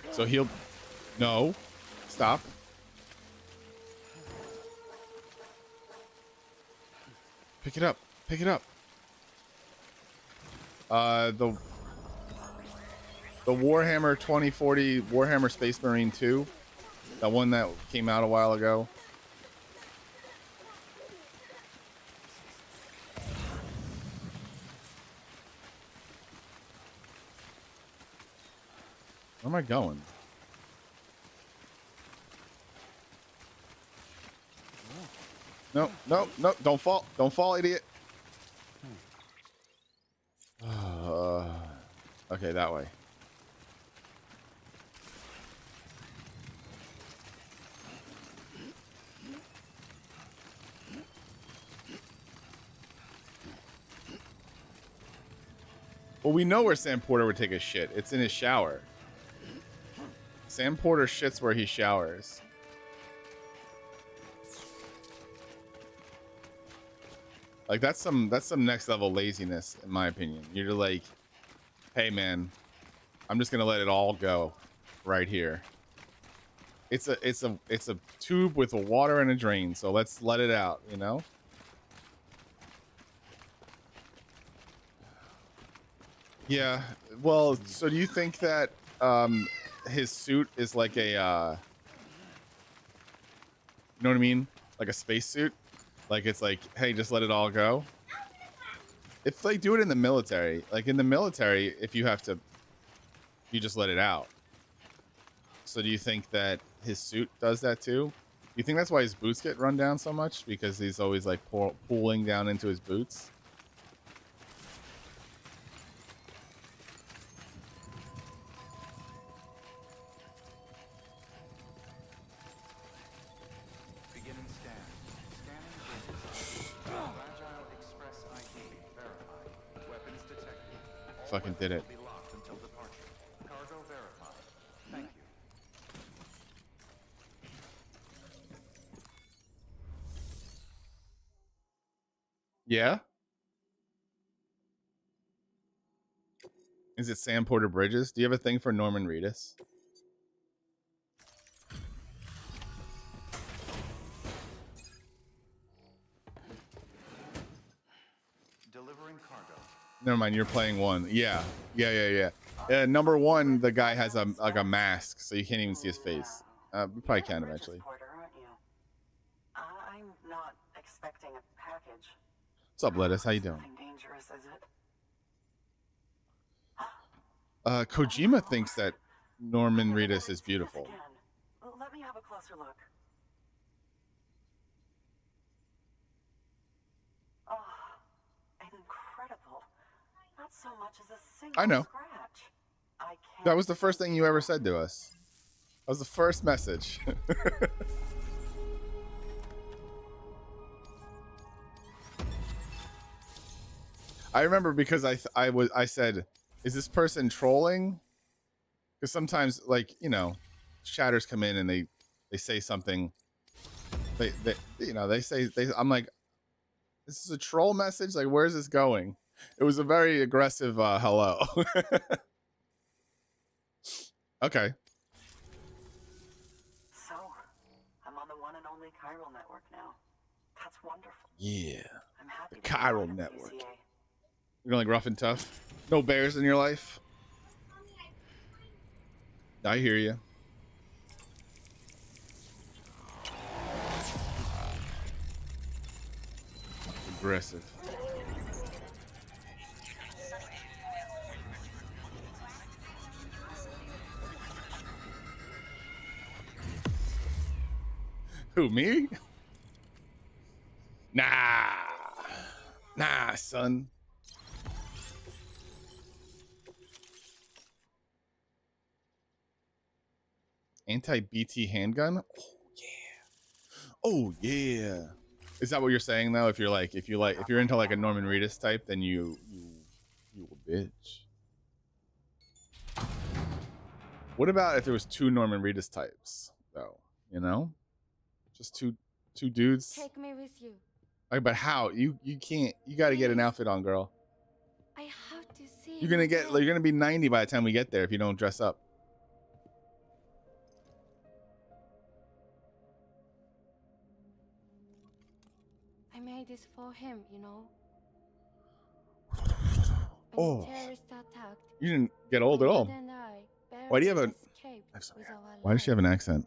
So he'll... No. Stop. Pick it up. Pick it up. The Warhammer 2040 Warhammer Space Marine 2. That one that came out a while ago. Where am I going? No, no, no, don't fall. Don't fall, idiot. Okay, that way. Well, we know where Sam Porter would take a shit. It's in his shower. Sam Porter shits where he showers. Like that's some next level laziness, in my opinion. You're like, hey man, I'm just gonna let it all go right here. It's a tube with a water and a drain, so let's let it out, you know? Yeah. Well, so do you think that his suit is like a you know what I mean? Like a space suit? Like it's like, hey, just let it all go. If they do it in the military, like in the military, if you have to, you just let it out. So do you think that his suit does that too? Do you think that's why his boots get run down so much? Because he's always like pulling down into his boots? Fucking did it. Yeah? Is it Sam Porter Bridges? Do you have a thing for Norman Reedus? delivering cargo. Never mind, you're playing one. Yeah. Number one, the guy has a like a mask, so you can't even see his face. You probably can eventually. Porter, aren't you? I'm not expecting a package. What's up, Lettuce? How you doing? Nothing dangerous, is it? Kojima thinks that Norman Reedus is beautiful. Let me have a closer look. Oh, incredible. Not so much as a single I know. scratch. I can't That was the first thing you ever said to us. That was the first message. I remember because I said, is this person trolling? Because sometimes, like, you know, chatters come in and they say something. They say I'm like, this is a troll message. Like, where's this going? It was a very aggressive hello. Okay. So, I'm on the one and only chiral network now. That's wonderful. Yeah. I'm happy The to be chiral part of network. PCA. You're like rough and tough. No bears in your life. I hear you. Aggressive. Who, me? Nah, son. Anti-BT handgun? Oh yeah. Is that what you're saying though? If you're into like a Norman Reedus type, then you a bitch. What about if there was two Norman Reedus types though? You know? Just two dudes. Take me with you. Like, but how? You can't. You got to get an outfit on, girl. I have to see. You're gonna be 90 by the time we get there if you don't dress up. I made this for him, you know. Oh. When the terrorists attacked, You didn't get old at my all. mother and I Why do you have barely a- escaped I'm sorry. with our Why does she have an lives. accent?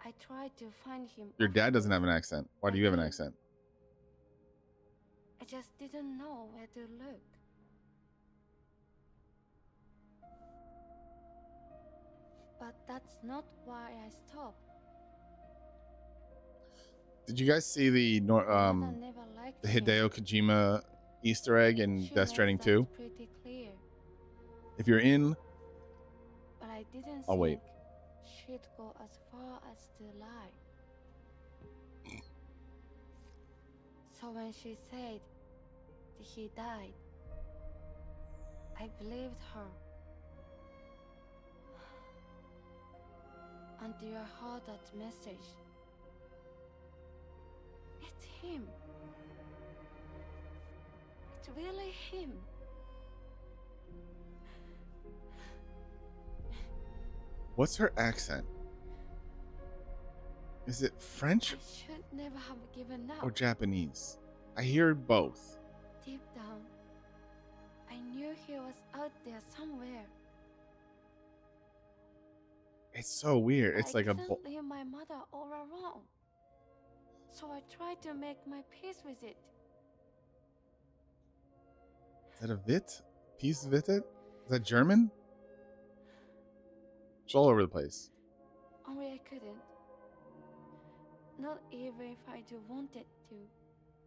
I tried to find him. Your dad doesn't have an afterwards. accent. Why do you have an accent? I just didn't know where to look. But that's not why I stopped. Did you guys see the My mother never liked the him. Hideo Kojima Easter egg in She Death Stranding made 2? that pretty clear. If you're in, But I didn't I'll wait. think she'd go as far as to lie. So when she said that he died, I believed her. Until I heard that message. It's him. It's really him. what's her accent? Is it French I should never have given up. or Japanese? I hear both. Deep down, I knew he was out there somewhere. It's so weird. But It's I like a couldn't leave my mother all alone. So I tried to make my peace with it. Is that a Vit? Peace Vitit? Is that German? It's all over the place. Only I couldn't. Not even if I do wanted to.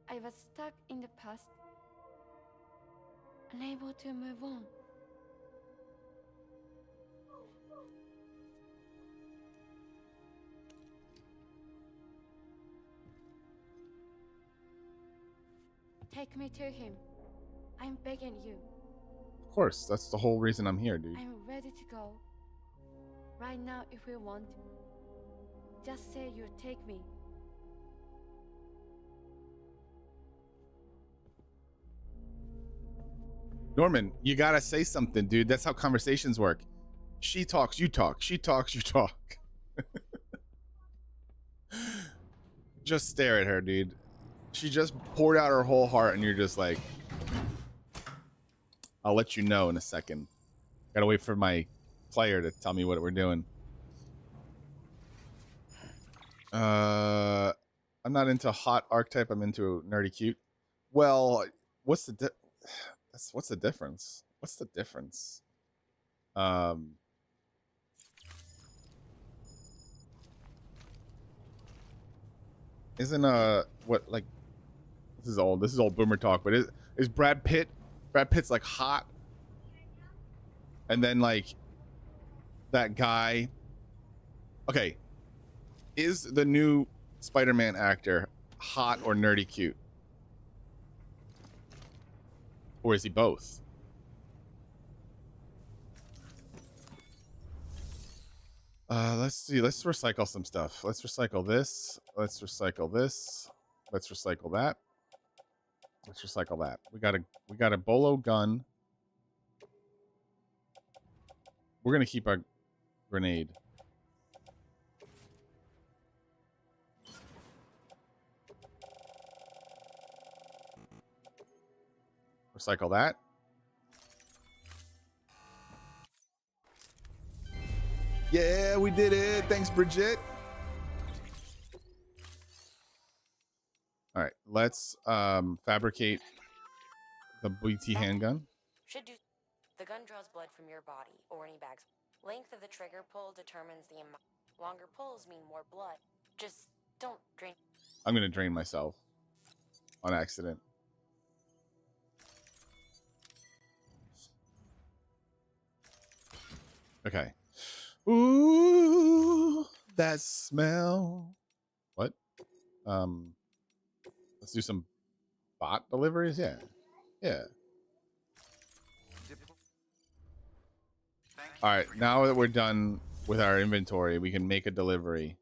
I was stuck in the past, unable to move on. Take me to him. I'm begging you. Of course, that's the whole reason I'm here, dude. I'm ready to go. Right now, if you want. Just say you'll take me. Norman, you gotta say something, dude. That's how conversations work. She talks, you talk. She talks, you talk. Just stare at her, dude. She just poured out her whole heart, and you're just like, I'll let you know in a second. Gotta wait for my player to tell me what we're doing. I'm not into hot archetype. I'm into nerdy cute. Well, what's the what's the difference? What's the difference? Isn't what, like, this is old boomer talk, but is Brad Pitt's like hot, and then like that guy, okay, is the new Spider-Man actor hot or nerdy cute, or is he both? Let's see. Let's recycle some stuff. Let's recycle this. Let's recycle this. Let's recycle that. Let's recycle that. We got a bolo gun. We're gonna keep our grenade. Recycle that. Yeah, we did it. Thanks, Bridget. All right, let's fabricate the BT handgun. Should do. The gun draws blood from your body or any bags. Length of the trigger pull determines the amount. Longer pulls mean more blood. Just don't drain. I'm gonna drain myself on accident. Okay. Ooh, that smell. What? Let's do some bot deliveries. Yeah. All right. Now that we're done with our inventory, we can make a delivery.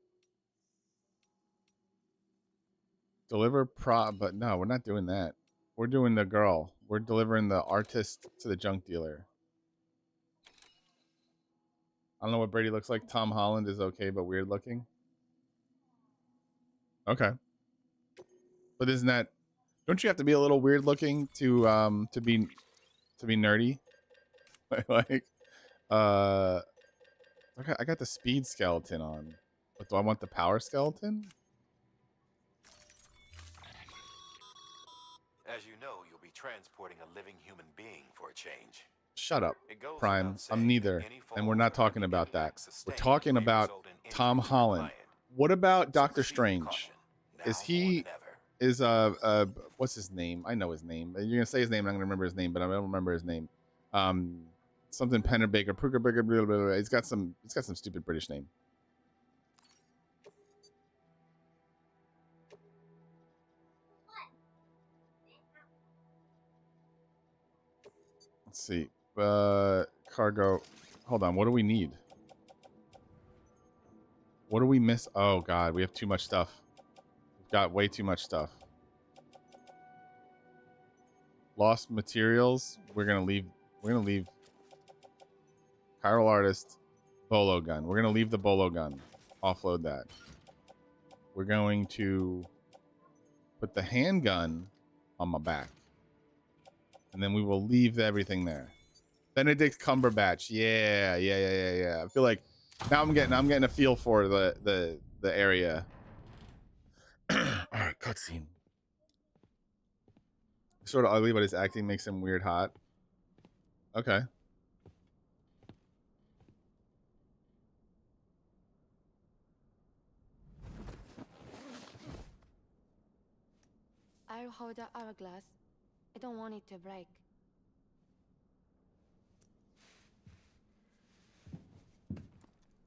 Deliver but no, we're not doing that. We're doing the girl. We're delivering the artist to the junk dealer. I don't know what Brady looks like. Tom Holland is okay, but weird looking. Okay. But isn't that, don't you have to be a little weird looking to be nerdy? Like, okay, I got the speed skeleton on, but do I want the power skeleton? As you know, you'll be transporting a living human being for a change. Shut up, Prime. I'm neither, and we're not talking about that. We're talking about Tom Holland. What about Doctor Strange? Is he, is what's his name? I know his name. You're gonna say his name, and I'm gonna remember his name, but I don't remember his name. Something Pennerbaker, blah, blah, blah. He's got some stupid British name. Let's see. Cargo. Hold on. What do we need? What do we miss? Oh God, we have too much stuff. We've got way too much stuff. Lost materials. We're gonna leave. Chiral artist, bolo gun. We're gonna leave the bolo gun. Offload that. We're going to put the handgun on my back, and then we will leave everything there. Benedict Cumberbatch. Yeah. I feel like now I'm getting a feel for the area. All right, cutscene. Sort of ugly, but his acting makes him weird hot. Okay. I'll hold the hourglass. I don't want it to break.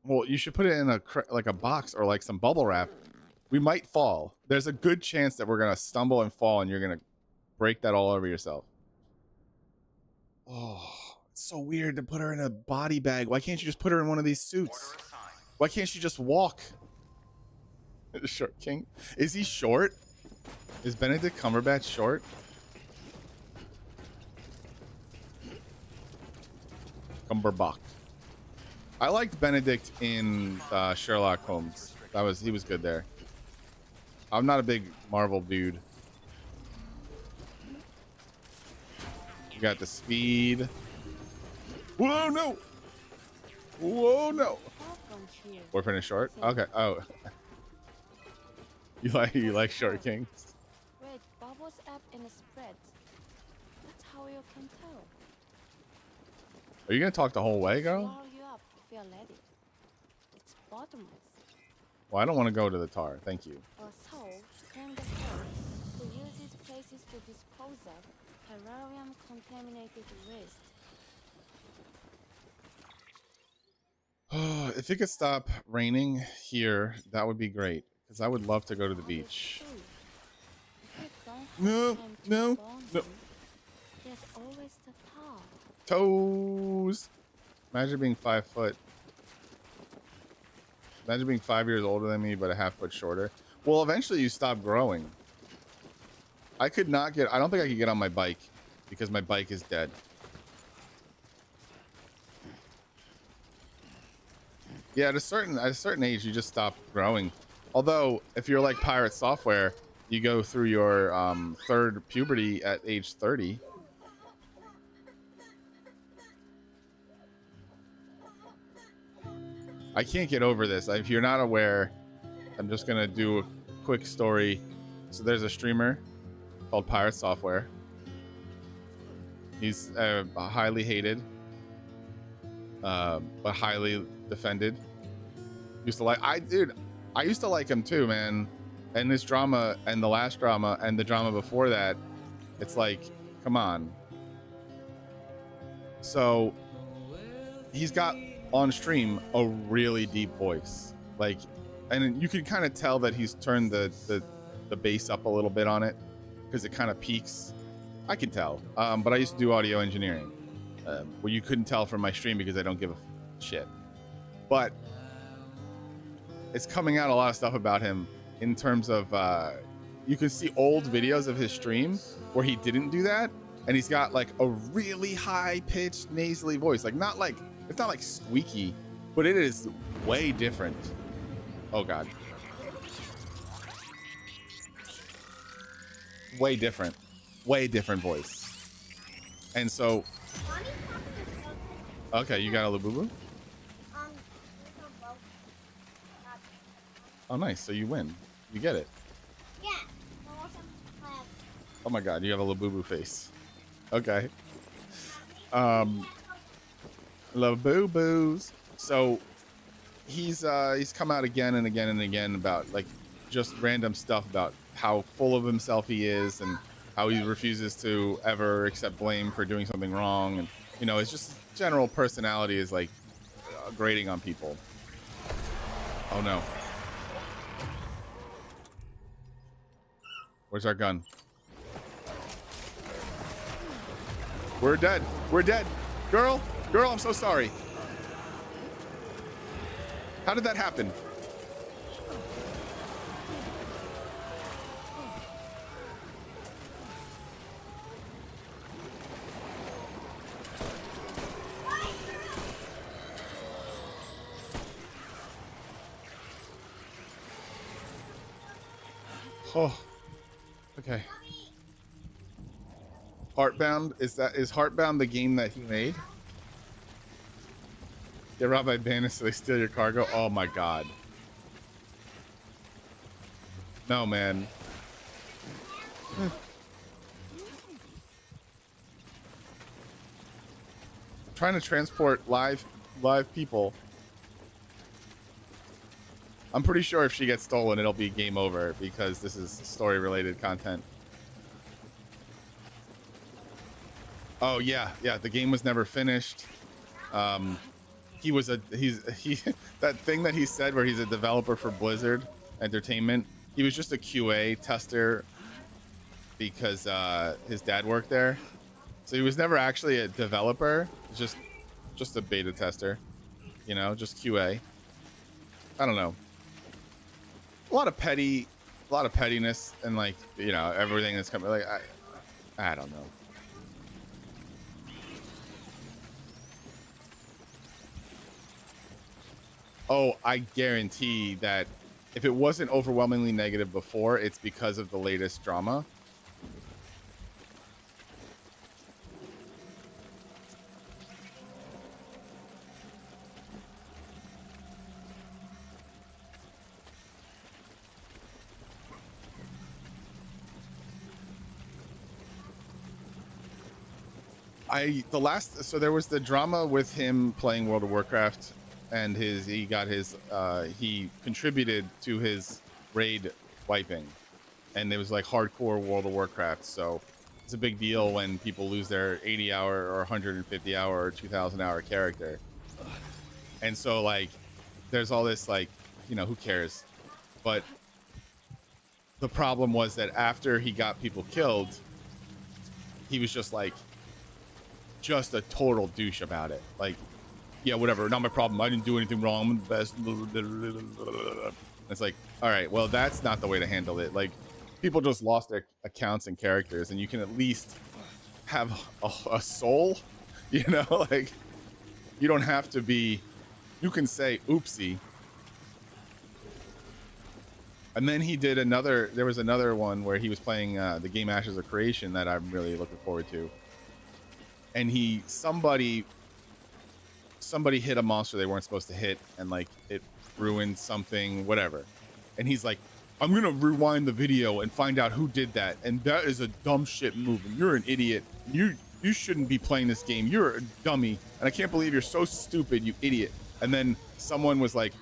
Well, you should put it in like a box or like some bubble wrap. We might fall. There's a good chance that we're gonna stumble and fall, and you're gonna break that all over yourself. Oh, it's so weird to put her in a body bag. Why can't you just put her in one of these suits? Why can't she just walk? Short King. Is he short? Is Benedict Cumberbatch short? Cumberbatch. I liked Benedict in Sherlock Holmes. He was good there. I'm not a big Marvel dude. You got the speed. Whoa, no. Whoa, no. Popcorn here. Boyfriend is short? Okay. Oh. You like short kings? Wait, bubbles up in the spread. That's how you can tell. Are you gonna talk the whole way, girl? Swallow you up if you're ready. It's bottomless. Well, I don't want to go to the tar. Thank you. Also, clean the forest to use these places to dispose of terrarium contaminated waste. If it could stop raining here, that would be great. Because I would love to go to the beach. No. There's always the top. Toes. Imagine being 5 foot. Imagine being 5 years older than me, but a half foot shorter. Well, eventually you stop growing. I don't think I could get on my bike because my bike is dead. Yeah, at a certain age, you just stop growing. Although, if you're like Pirate Software, you go through your third puberty at age 30. I can't get over this. If you're not aware, I'm just going to do a quick story. So there's a streamer called Pirate Software. He's highly hated, but highly defended. I used to like him too, man. And this drama and the last drama and the drama before that, it's like, come on. So he's got on stream a really deep voice, like, and you can kind of tell that he's turned the bass up a little bit on it because it kind of peaks. I can tell, but I used to do audio engineering, where you couldn't tell from my stream because I don't give a shit. But it's coming out a lot of stuff about him in terms of you can see old videos of his stream where he didn't do that, and he's got like a really high pitched nasally voice, like it's not like squeaky, but it is way different. Oh god, way different voice. And so okay, you got a Labubu? Oh nice, so you win. You get it. Yeah. Oh my god, you have a Labubu face. Okay. Labubus. So he's come out again and again and again about like just random stuff about how full of himself he is and how he refuses to ever accept blame for doing something wrong, and you know, it's just general personality is like grating on people. Oh no. Where's our gun? We're dead. We're dead. Girl, I'm so sorry. How did that happen? Oh, okay. Heartbound, is Heartbound the game that he made? Get robbed by bandits so they steal your cargo? Oh my god. No, man. Trying to transport live people. I'm pretty sure if she gets stolen, it'll be game over because this is story-related content. Oh yeah, the game was never finished. That thing that he said where he's a developer for Blizzard Entertainment. He was just a QA tester because his dad worked there. So he was never actually a developer, just a beta tester, you know, just QA. I don't know. A lot of pettiness and like, you know, everything that's coming, like I don't know. Oh, I guarantee that if it wasn't overwhelmingly negative before, it's because of the latest drama. So there was the drama with him playing World of Warcraft, and he contributed to his raid wiping, and it was like hardcore World of Warcraft. So it's a big deal when people lose their 80 hour or 150 hour or 2,000 hour character. And so like there's all this like, who cares? But the problem was that after he got people killed, he was just a total douche about it. Like, yeah, whatever, not my problem. I didn't do anything wrong. I'm the best. It's like, all right, well, that's not the way to handle it. Like, people just lost their accounts and characters, and you can at least have a soul, like, you don't have to be, you can say oopsie. And then he did there was another one where he was playing the game Ashes of Creation that I'm really looking forward to. And somebody hit a monster they weren't supposed to hit, and like it ruined something, whatever. And he's like, I'm gonna rewind the video and find out who did that. And that is a dumb shit move. And you're an idiot. You shouldn't be playing this game. You're a dummy. And I can't believe you're so stupid, you idiot. And then someone was like,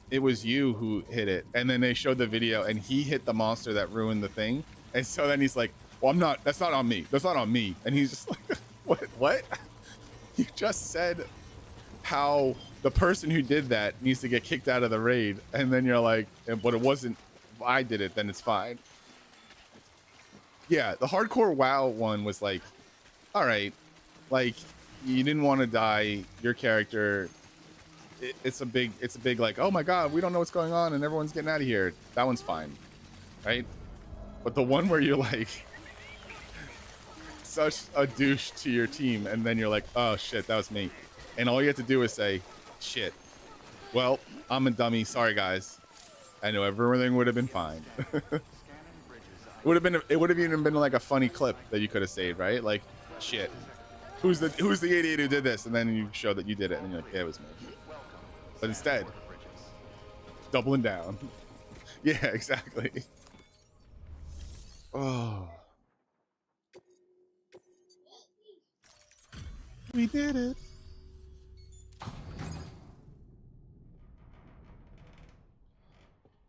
it was you who hit it. And then they showed the video, and he hit the monster that ruined the thing. And so then he's like, well, that's not on me. That's not on me. And he's just like, what? You just said how the person who did that needs to get kicked out of the raid. And then you're like, but it wasn't, I did it, then it's fine. Yeah, the hardcore WoW one was like, all right, like, you didn't want to die. Your character, it's a big like, oh my god, we don't know what's going on and everyone's getting out of here. That one's fine, right? But the one where you're like such a douche to your team, and then you're like, oh shit, that was me, and all you have to do is say, shit, well, I'm a dummy, sorry guys. I know everything would have been fine. It would have even been like a funny clip that you could have saved, right? Like, shit, who's the idiot who did this? And then you show that you did it, and you're like, yeah, it was me. But instead, doubling down. Yeah, exactly. Oh, we did it.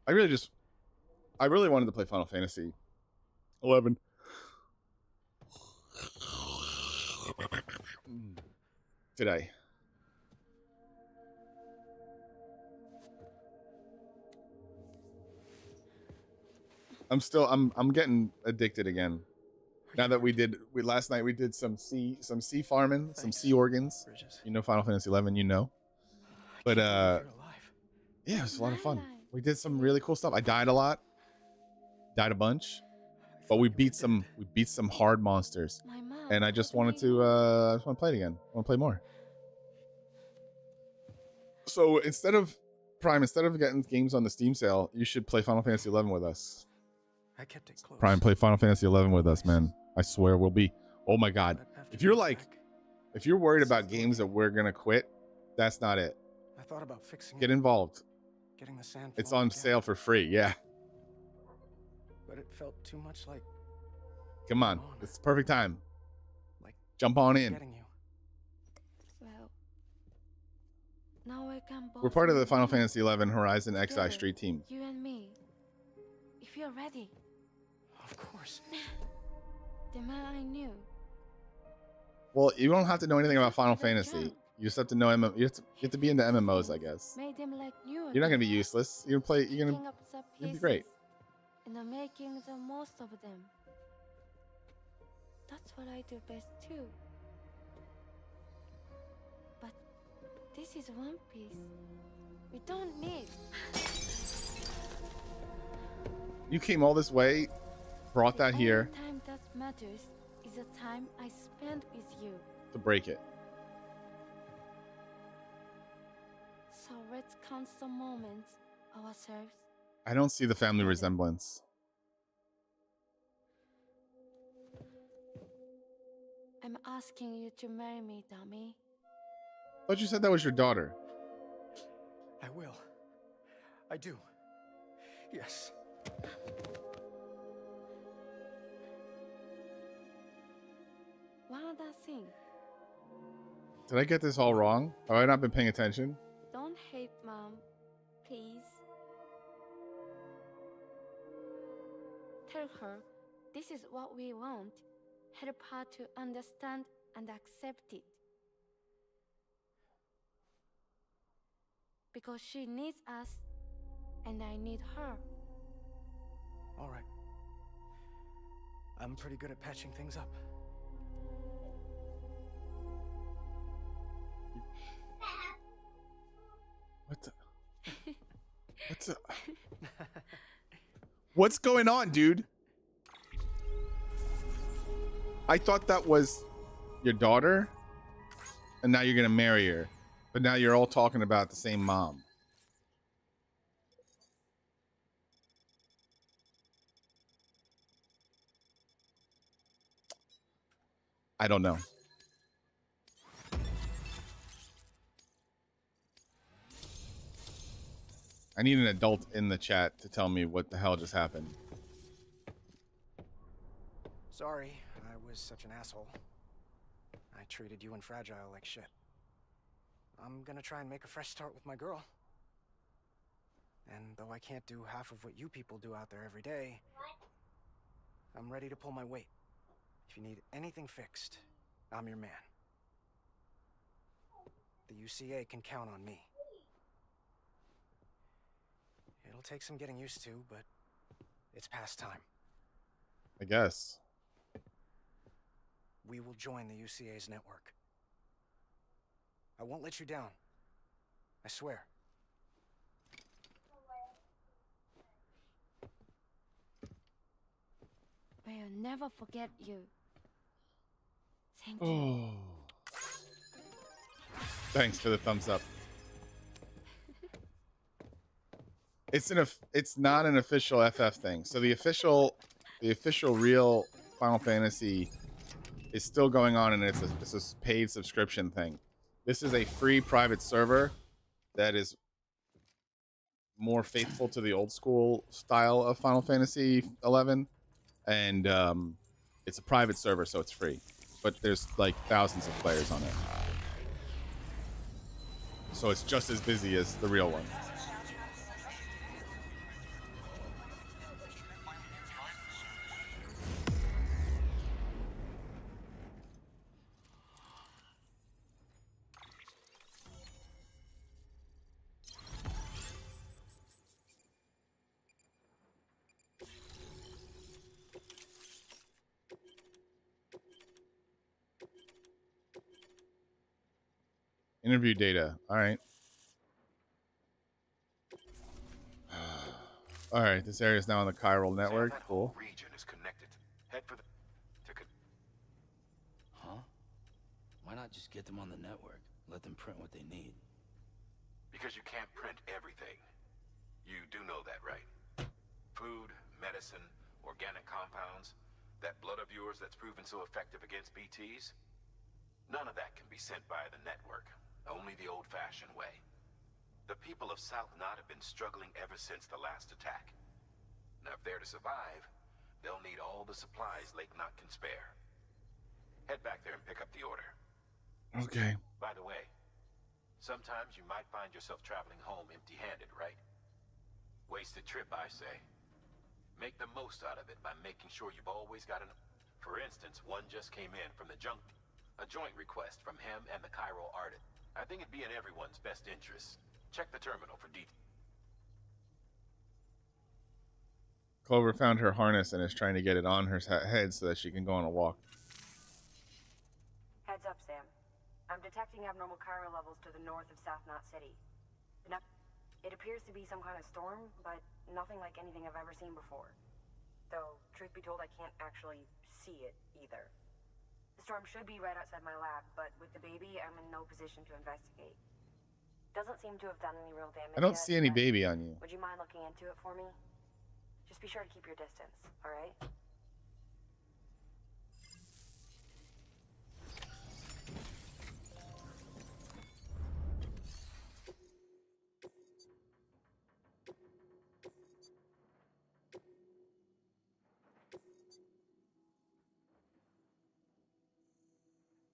I really wanted to play Final Fantasy 11 today. I'm getting addicted again. Now that last night we did some sea farming, some sea organs. Bridges. Final Fantasy 11, But yeah, it was a lot of fun. We did some really cool stuff. I died a lot. Died a bunch. But we beat some hard monsters. And I just wanted to play it again. I want to play more. So instead of getting games on the Steam sale, you should play Final Fantasy 11 with us. I kept it close. Prime, play Final Fantasy 11 with us, man. I swear we'll be. Oh my god. If you're worried about games that we're gonna quit, that's not it. I thought about fixing Get involved. Getting the sand. It's on sale for free. Yeah. But it felt too much like. Come on, it's the perfect time. Like jump on in. Getting you. Well, now I can. We're part of the Final Fantasy 11 Horizon XI Street team. You and me. If you're ready. Of course. The man I knew. Well, you don't have to know anything about Final Fantasy. You just have to know you have to be into MMOs, I guess. Made them like new. You're not gonna be useless. You're gonna be great. And I'm making the most of them. That's what I do best too. But this is one piece. We don't need. You came all this way, brought that here. The time that matters is the time I spend with you. To break it. So let's count some moments ourselves. I don't see the family resemblance. I'm asking you to marry me, dummy. I thought you said that was your daughter. I will. I do. Yes. One other thing. Did I get this all wrong? Have I not been paying attention? Don't hate Mom, please. Tell her this is what we want. Help her to understand and accept it. Because she needs us, and I need her. All right. I'm pretty good at patching things up. What the? What's going on, dude? I thought that was your daughter, and now you're gonna marry her, but now you're all talking about the same mom. I don't know. I need an adult in the chat to tell me what the hell just happened. Sorry, I was such an asshole. I treated you and Fragile like shit. I'm gonna try and make a fresh start with my girl. And though I can't do half of what you people do out there every day, I'm ready to pull my weight. If you need anything fixed, I'm your man. The UCA can count on me. It'll take some getting used to, but it's past time. I guess. We will join the UCA's network. I won't let you down. I swear. We'll never forget you. Thank you. Oh. Thanks for the thumbs up. It's not an official FF thing. So the official real Final Fantasy is still going on, and it's a paid subscription thing. This is a free private server that is more faithful to the old school style of Final Fantasy 11, and it's a private server, so it's free. But there's like thousands of players on it, so it's just as busy as the real one. Interview data. All right. All right. This area is now on the chiral network. That Cool. whole region is connected. Head for the Huh? Why not just get them on the network? Let them print what they need. because you can't print everything. You do know that, right? Food, medicine, organic compounds, that blood of yours that's proven so effective against BTs? None of that can be sent via the network. Only the old-fashioned way. The people of South Knot have been struggling ever since the last attack. Now, if they're to survive, they'll need all the supplies Lake Knot can spare. Head back there and pick up the order. Okay. By the way, sometimes you might find yourself traveling home empty-handed, right? Wasted trip, I say. Make the most out of it by making sure you've always got enough. For instance, one just came in from the junk. A joint request from him and the Cairo artist. I think it'd be in everyone's best interest. Check the terminal for details. Clover found her harness and is trying to get it on her head so that she can go on a walk. Heads up, Sam. I'm detecting abnormal chiral levels to the north of South Knot City. It appears to be some kind of storm, but nothing like anything I've ever seen before. Though, truth be told, I can't actually see it either. The storm should be right outside my lab, but with the baby, I'm in no position to investigate. Doesn't seem to have done any real damage. I don't yet, see any but baby on you. would you mind looking into it for me? Just be sure to keep your distance, alright?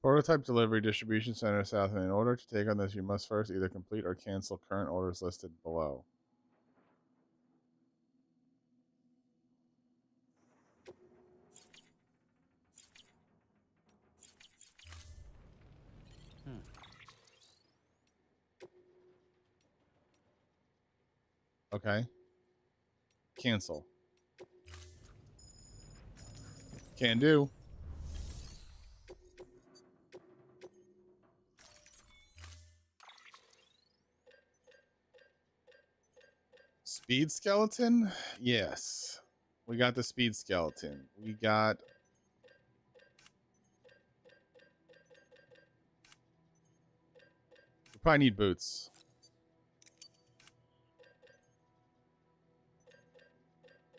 Prototype delivery distribution center south. In order to take on this, you must first either complete or cancel current orders listed below. Okay. Cancel. Can do. Speed skeleton? Yes. We got the speed skeleton. We got... We probably need boots.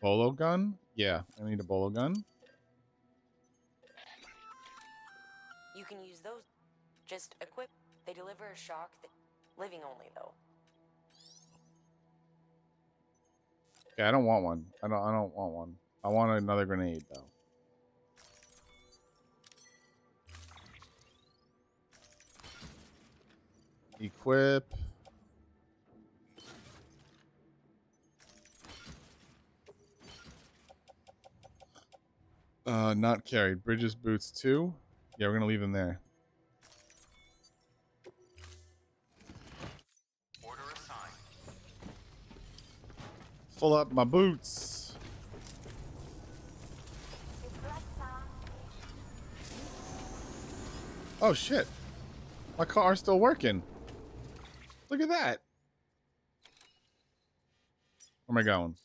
Bolo gun? Yeah, I need a bolo gun. You can use those. Just equip. They deliver a shock that... Living only, though. Okay, I don't want one. I don't want one. I want another grenade, though. Equip. Not carried. Bridges, boots, too. Yeah, we're gonna leave them there. Order assigned. Full up my boots. Oh shit. My car's still working. Look at that. Where am I going?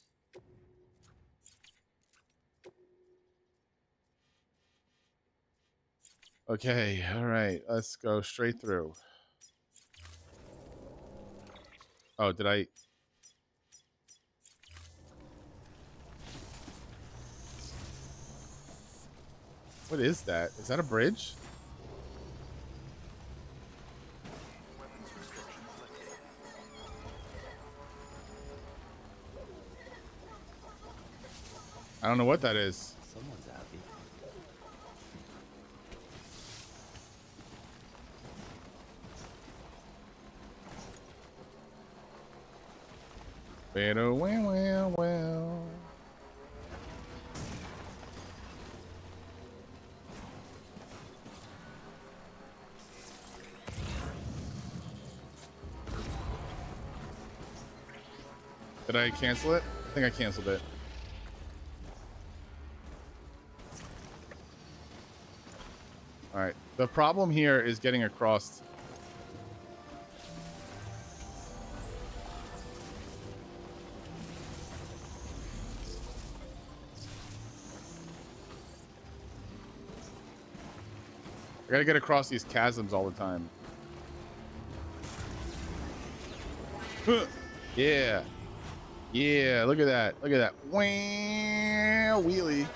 Okay, alright. Let's go straight through. Oh, did I... What is that? Is that a bridge? I don't know what that is. Someone's happy. Pero well. Did I cancel it? I think I canceled it. All right. The problem here is getting across. I gotta get across these chasms all the time. Yeah. Yeah, look at that. Look at that. Wow, wheelie.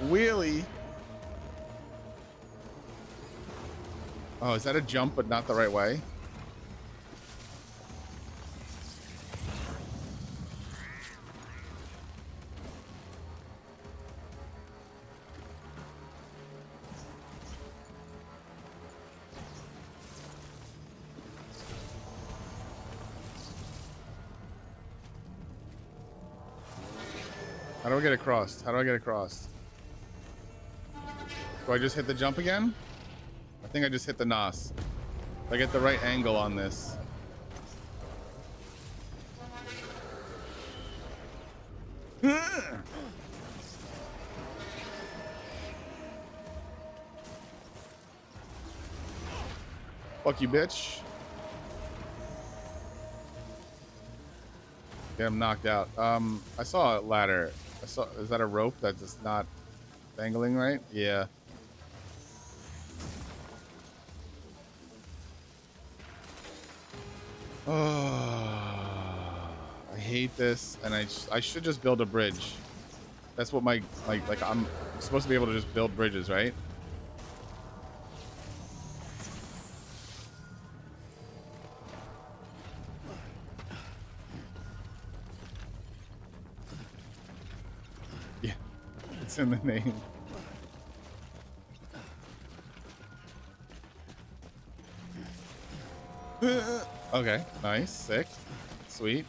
Wheelie. Oh, is that a jump but not the right way? How do I get across? How do I get across? Do I just hit the jump again? I think I just hit the NOS. If I get the right angle on this. Fuck you, bitch. Yeah, I'm knocked out. I saw a ladder. Is that a rope that's just not dangling right? Yeah. Oh, I hate this, and I should just build a bridge. That's what my like I'm supposed to be able to just build bridges, right? Yeah, it's in the name. Okay, nice, sick, sweet.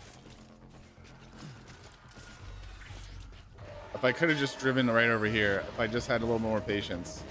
If I could have just driven right over here, if I just had a little more patience.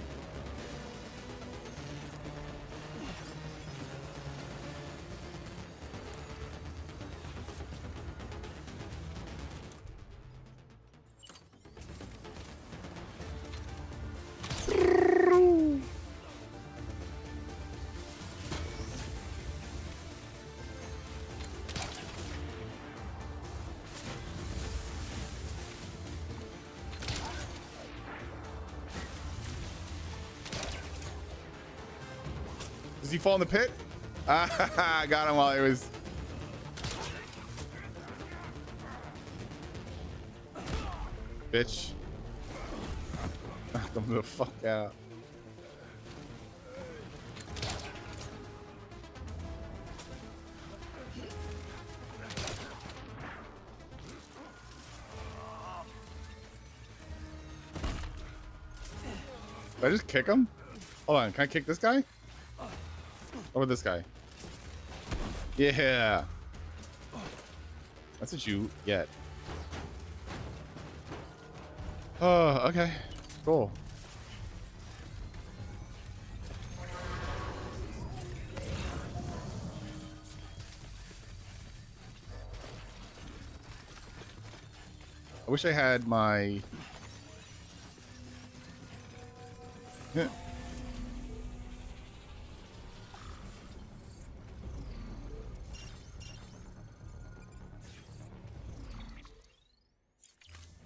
Does he fall in the pit? I got him while he was. Bitch. Knock him the fuck out. Did I just kick him? Hold on, can I kick this guy? Or this guy? Yeah. That's what you get. Oh, okay. Cool. I wish I had my...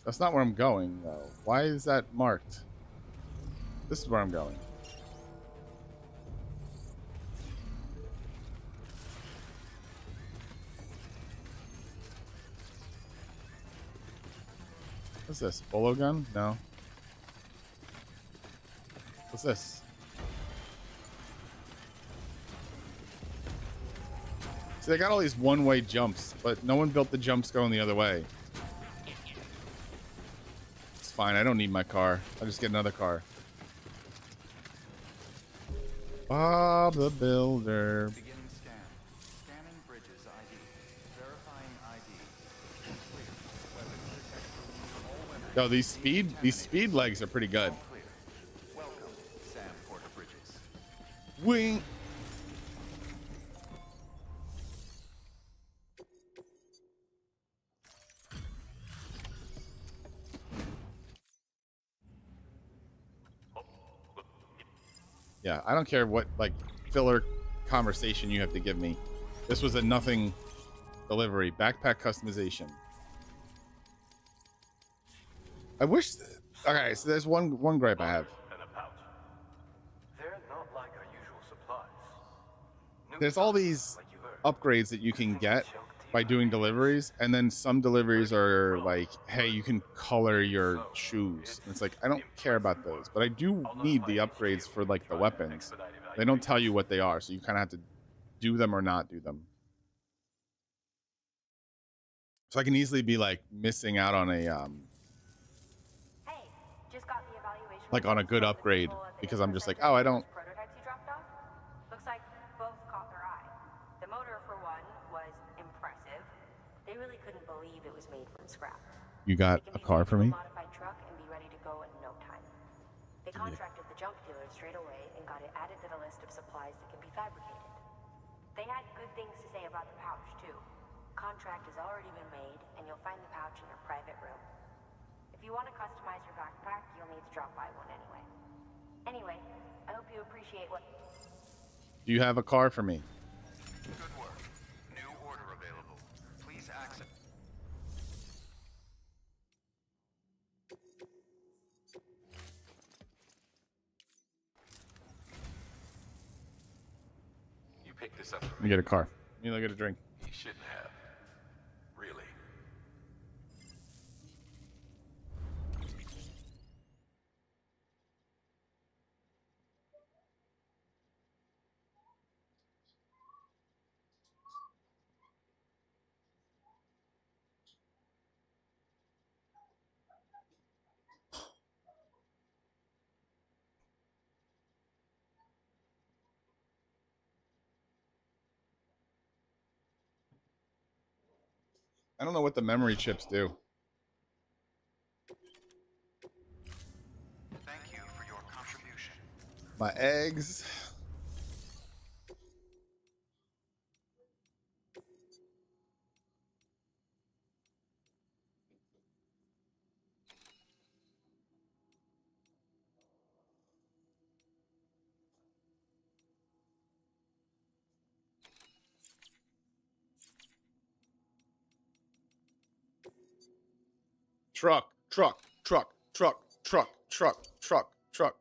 That's not where I'm going, though. Why is that marked? This is where I'm going. What's this? Bolo gun? No. What's this? See, they got all these one-way jumps, but no one built the jumps going the other way. It's fine. I don't need my car. I'll just get another car. Bob the Builder. Beginning scan. Scanning bridges ID. Verifying ID. Clear. Weapons detected. All weapons Yo, these speed legs are pretty good. clear. Welcome, Sam Porter Bridges. Wing. Yeah, I don't care what like filler conversation you have to give me. This was a nothing delivery. Backpack customization. I wish. Okay, so there's one gripe I have. And a pouch. They're not like our usual supplies. There's all these upgrades that you can get by doing deliveries, and then some deliveries are like, hey, you can color your shoes. And it's like, I don't care about those, but I do need the upgrades for like the weapons. They don't tell you what they are, so you kind of have to do them or not do them. So I can easily be like missing out on a Hey, just got the evaluation like on a good upgrade because I'm just like, oh, I don't. prototypes you dropped off. Looks like both caught their eye. The motor, for one, was impressive. They really couldn't believe it was made from scrap. You got It can a be car for made me? into a modified truck and be ready to go in no time. They contracted the junk dealer straight away and got it added to the list of supplies that can be fabricated. They had good things to say about the pouch, too. Contract has already been made, and you'll find the pouch in your private room. If you want to customize your backpack, you'll need to drop by one anyway. Anyway, I hope you appreciate what... Do you have a car for me? Good work. New order available. Please access. You picked this up Let from me get a car. Let me get a drink. You shouldn't have. Really. I don't know what the memory chips do. Thank you for your contribution. My eggs. Truck, truck, truck, truck, truck, truck, truck, truck.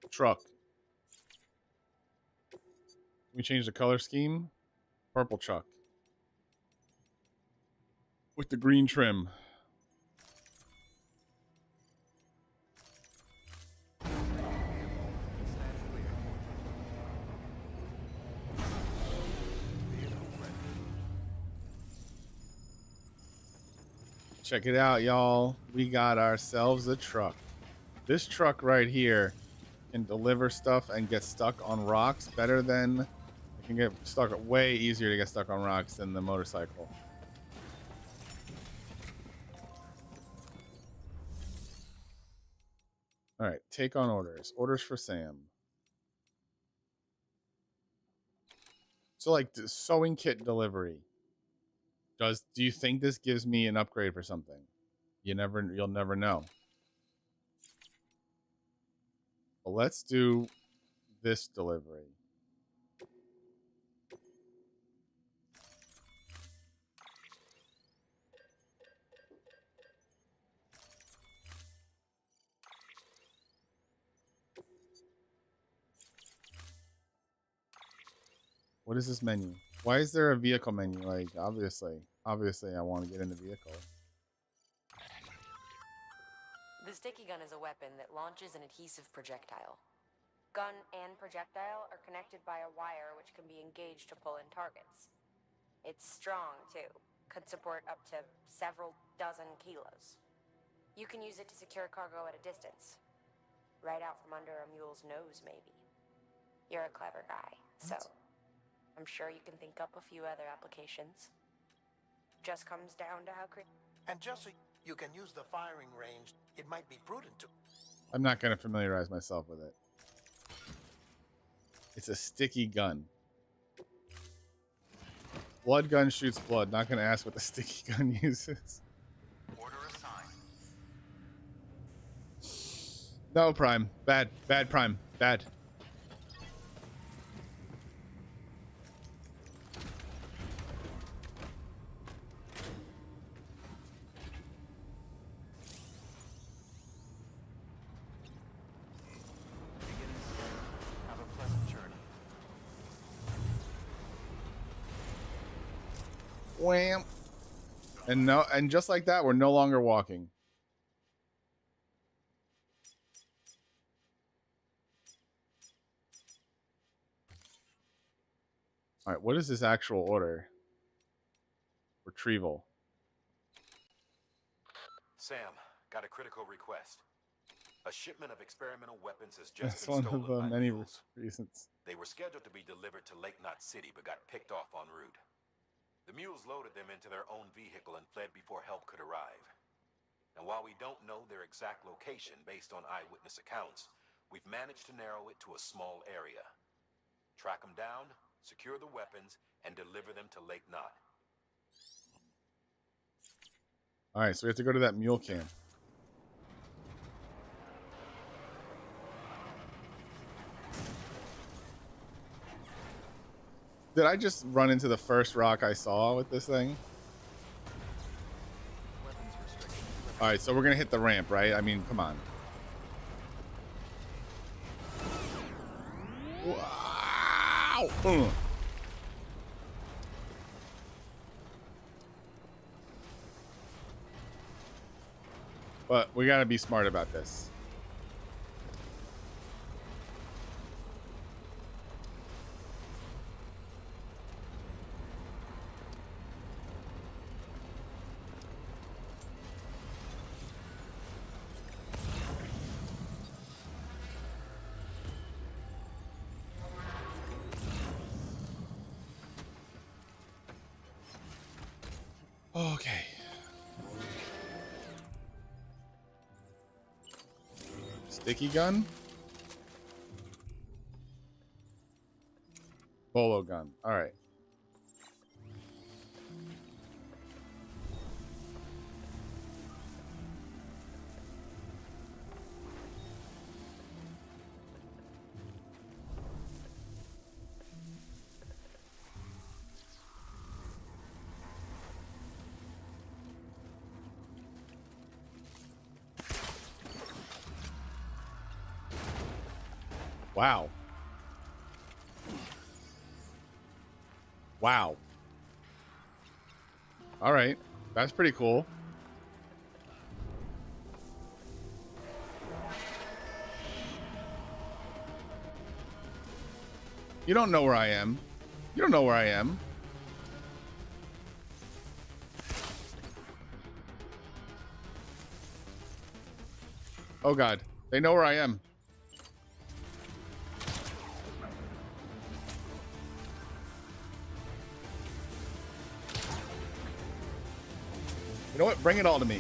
Truck. Can we change the color scheme? Purple truck. With the green trim. Check it out, y'all. We got ourselves a truck. This truck right here can deliver stuff and get stuck on rocks better than... It can get stuck... Way easier to get stuck on rocks than the motorcycle. Alright, take on orders. Orders for Sam. So, like, the sewing kit delivery. Do you think this gives me an upgrade for something? You'll never know. But let's do this delivery. What is this menu? Why is there a vehicle menu? Like, obviously I want to get in the vehicle. The sticky gun is a weapon that launches an adhesive projectile. Gun and projectile are connected by a wire which can be engaged to pull in targets. It's strong, too. Could support up to several dozen kilos. You can use it to secure cargo at a distance. Right out from under a mule's nose, maybe. You're a clever guy, so I'm sure you can think up a few other applications. Just comes down to how And just so you can use the firing range, it might be prudent to... I'm not going to familiarize myself with it. It's a sticky gun. Blood gun shoots blood. Not going to ask what the sticky gun uses. Order assigned. No, Prime. Bad. Bad, Prime. Bad. Have a pleasant journey. Wham. And just like that, we're no longer walking. All right, what is this actual order? Retrieval. Sam, got a critical request. A shipment of experimental weapons has just That's been one stolen of by many mules. reasons. They were scheduled to be delivered to Lake Knot City, but got picked off en route. The mules loaded them into their own vehicle and fled before help could arrive. And while we don't know their exact location based on eyewitness accounts, we've managed to narrow it to a small area. Track them down, secure the weapons, and deliver them to Lake Knot. All right, so we have to go to that mule camp. Did I just run into the first rock I saw with this thing? All right, so we're going to hit the ramp, right? I mean, come on. Wow! But we got to be smart about this. Sticky gun? Bolo gun. All right. Wow. Wow. All right. That's pretty cool. You don't know where I am. You don't know where I am. Oh God. They know where I am. You know what? Bring it all to me.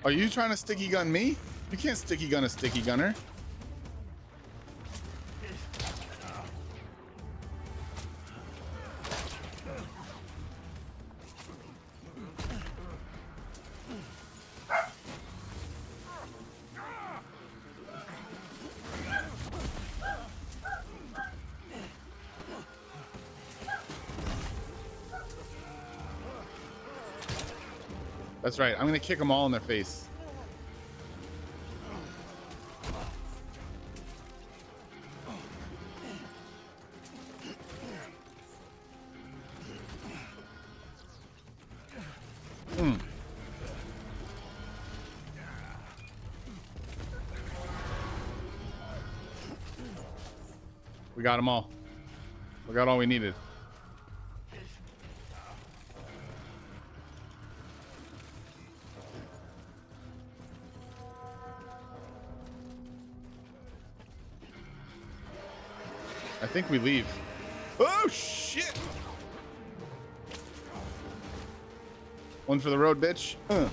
Are you trying to sticky gun me? You can't sticky gun a sticky gunner. That's right. I'm gonna kick them all in their face. We got them all. We got all we needed. I think we leave. Oh shit! One for the road, bitch. Do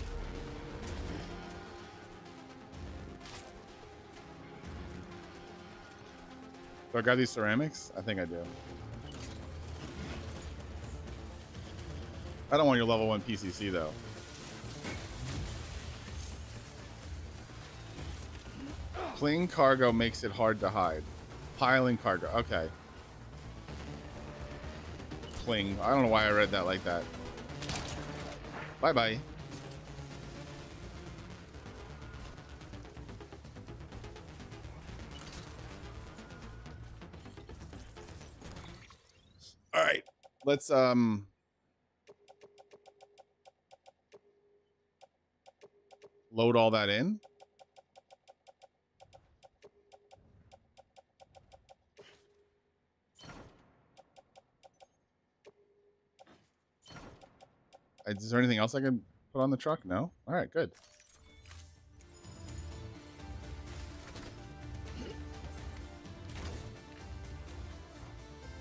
I got these ceramics? I think I do. I don't want your level 1 PCC though. Cling cargo makes it hard to hide. Piling cargo. Okay. Cling. I don't know why I read that like that. Bye-bye. All right. Let's load all that in. Is there anything else I can put on the truck? No? All right, good.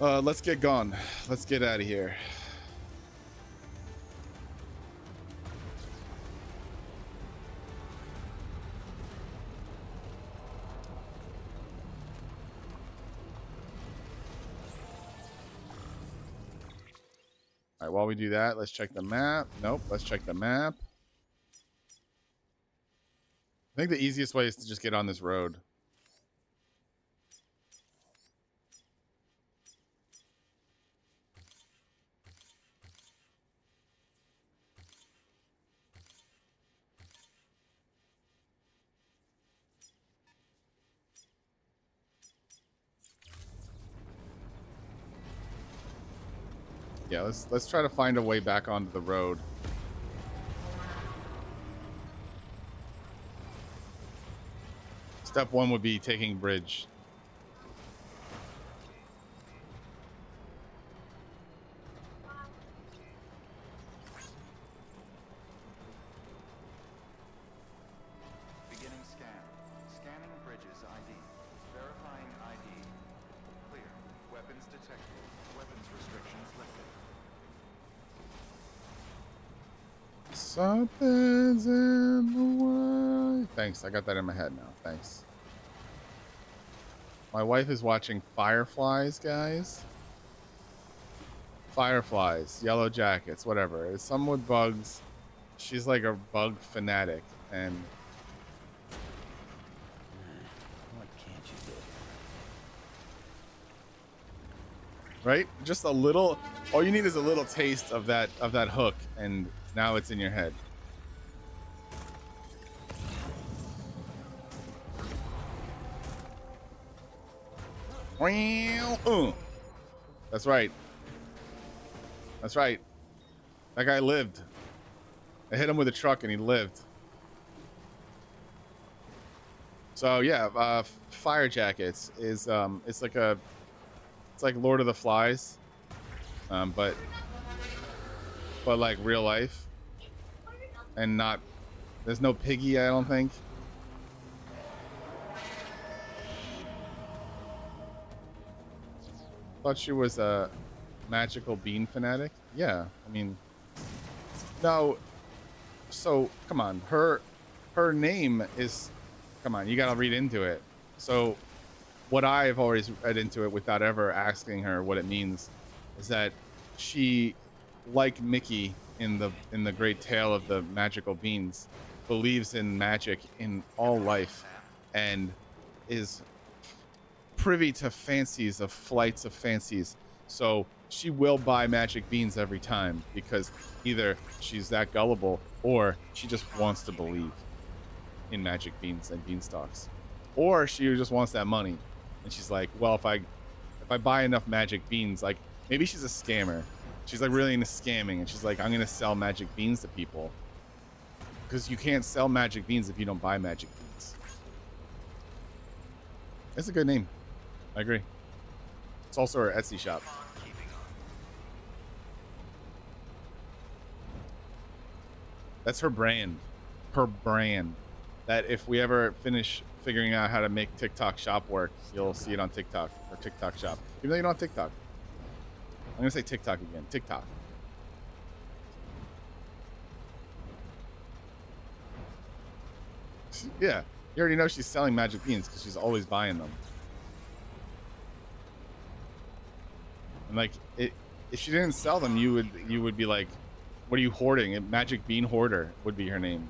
Let's get gone. Let's get out of here. All right, while we do that, let's check the map. Nope, let's check the map. I think the easiest way is to just get on this road. Yeah, let's try to find a way back onto the road. Step 1 would be taking bridge. Beginning scan. Scanning bridges ID. Something's in the way. Thanks. I got that in my head now. Thanks. My wife is watching Fireflies, guys. Fireflies, Yellow Jackets, whatever. It's some with bugs. She's like a bug fanatic, and What can't you do? right, just a little. All you need is a little taste of that hook, and now it's in your head. That's right. That's right. That guy lived. I hit him with a truck and he lived. So yeah, Fire Jackets is it's like Lord of the Flies, but like real life, and not. There's no Piggy, I don't think. Thought she was a magical bean fanatic. Yeah, I mean, no. So come on, her name is. Come on, you gotta read into it. So, what I've always read into it without ever asking her what it means, is that she, like Mickey in the Great Tale of the Magical Beans, believes in magic in all life, and is privy to fancies of flights of fancies. So she will buy magic beans every time, because either she's that gullible or she just wants to believe in magic beans and beanstalks, or she just wants that money, and she's like, well, if I buy enough magic beans, like maybe she's a scammer, she's like really into scamming, and she's like, I'm gonna sell magic beans to people, because you can't sell magic beans if you don't buy magic beans. It's a good name. I agree. It's also her Etsy shop. That's her brand. Her brand. That if we ever finish figuring out how to make TikTok shop work, you'll see it on TikTok, or TikTok shop. Even though you don't have TikTok. I'm going to say TikTok again. TikTok. Yeah. You already know she's selling magic beans because she's always buying them. And like, if she didn't sell them, you would be like, what are you hoarding? A magic bean hoarder would be her name.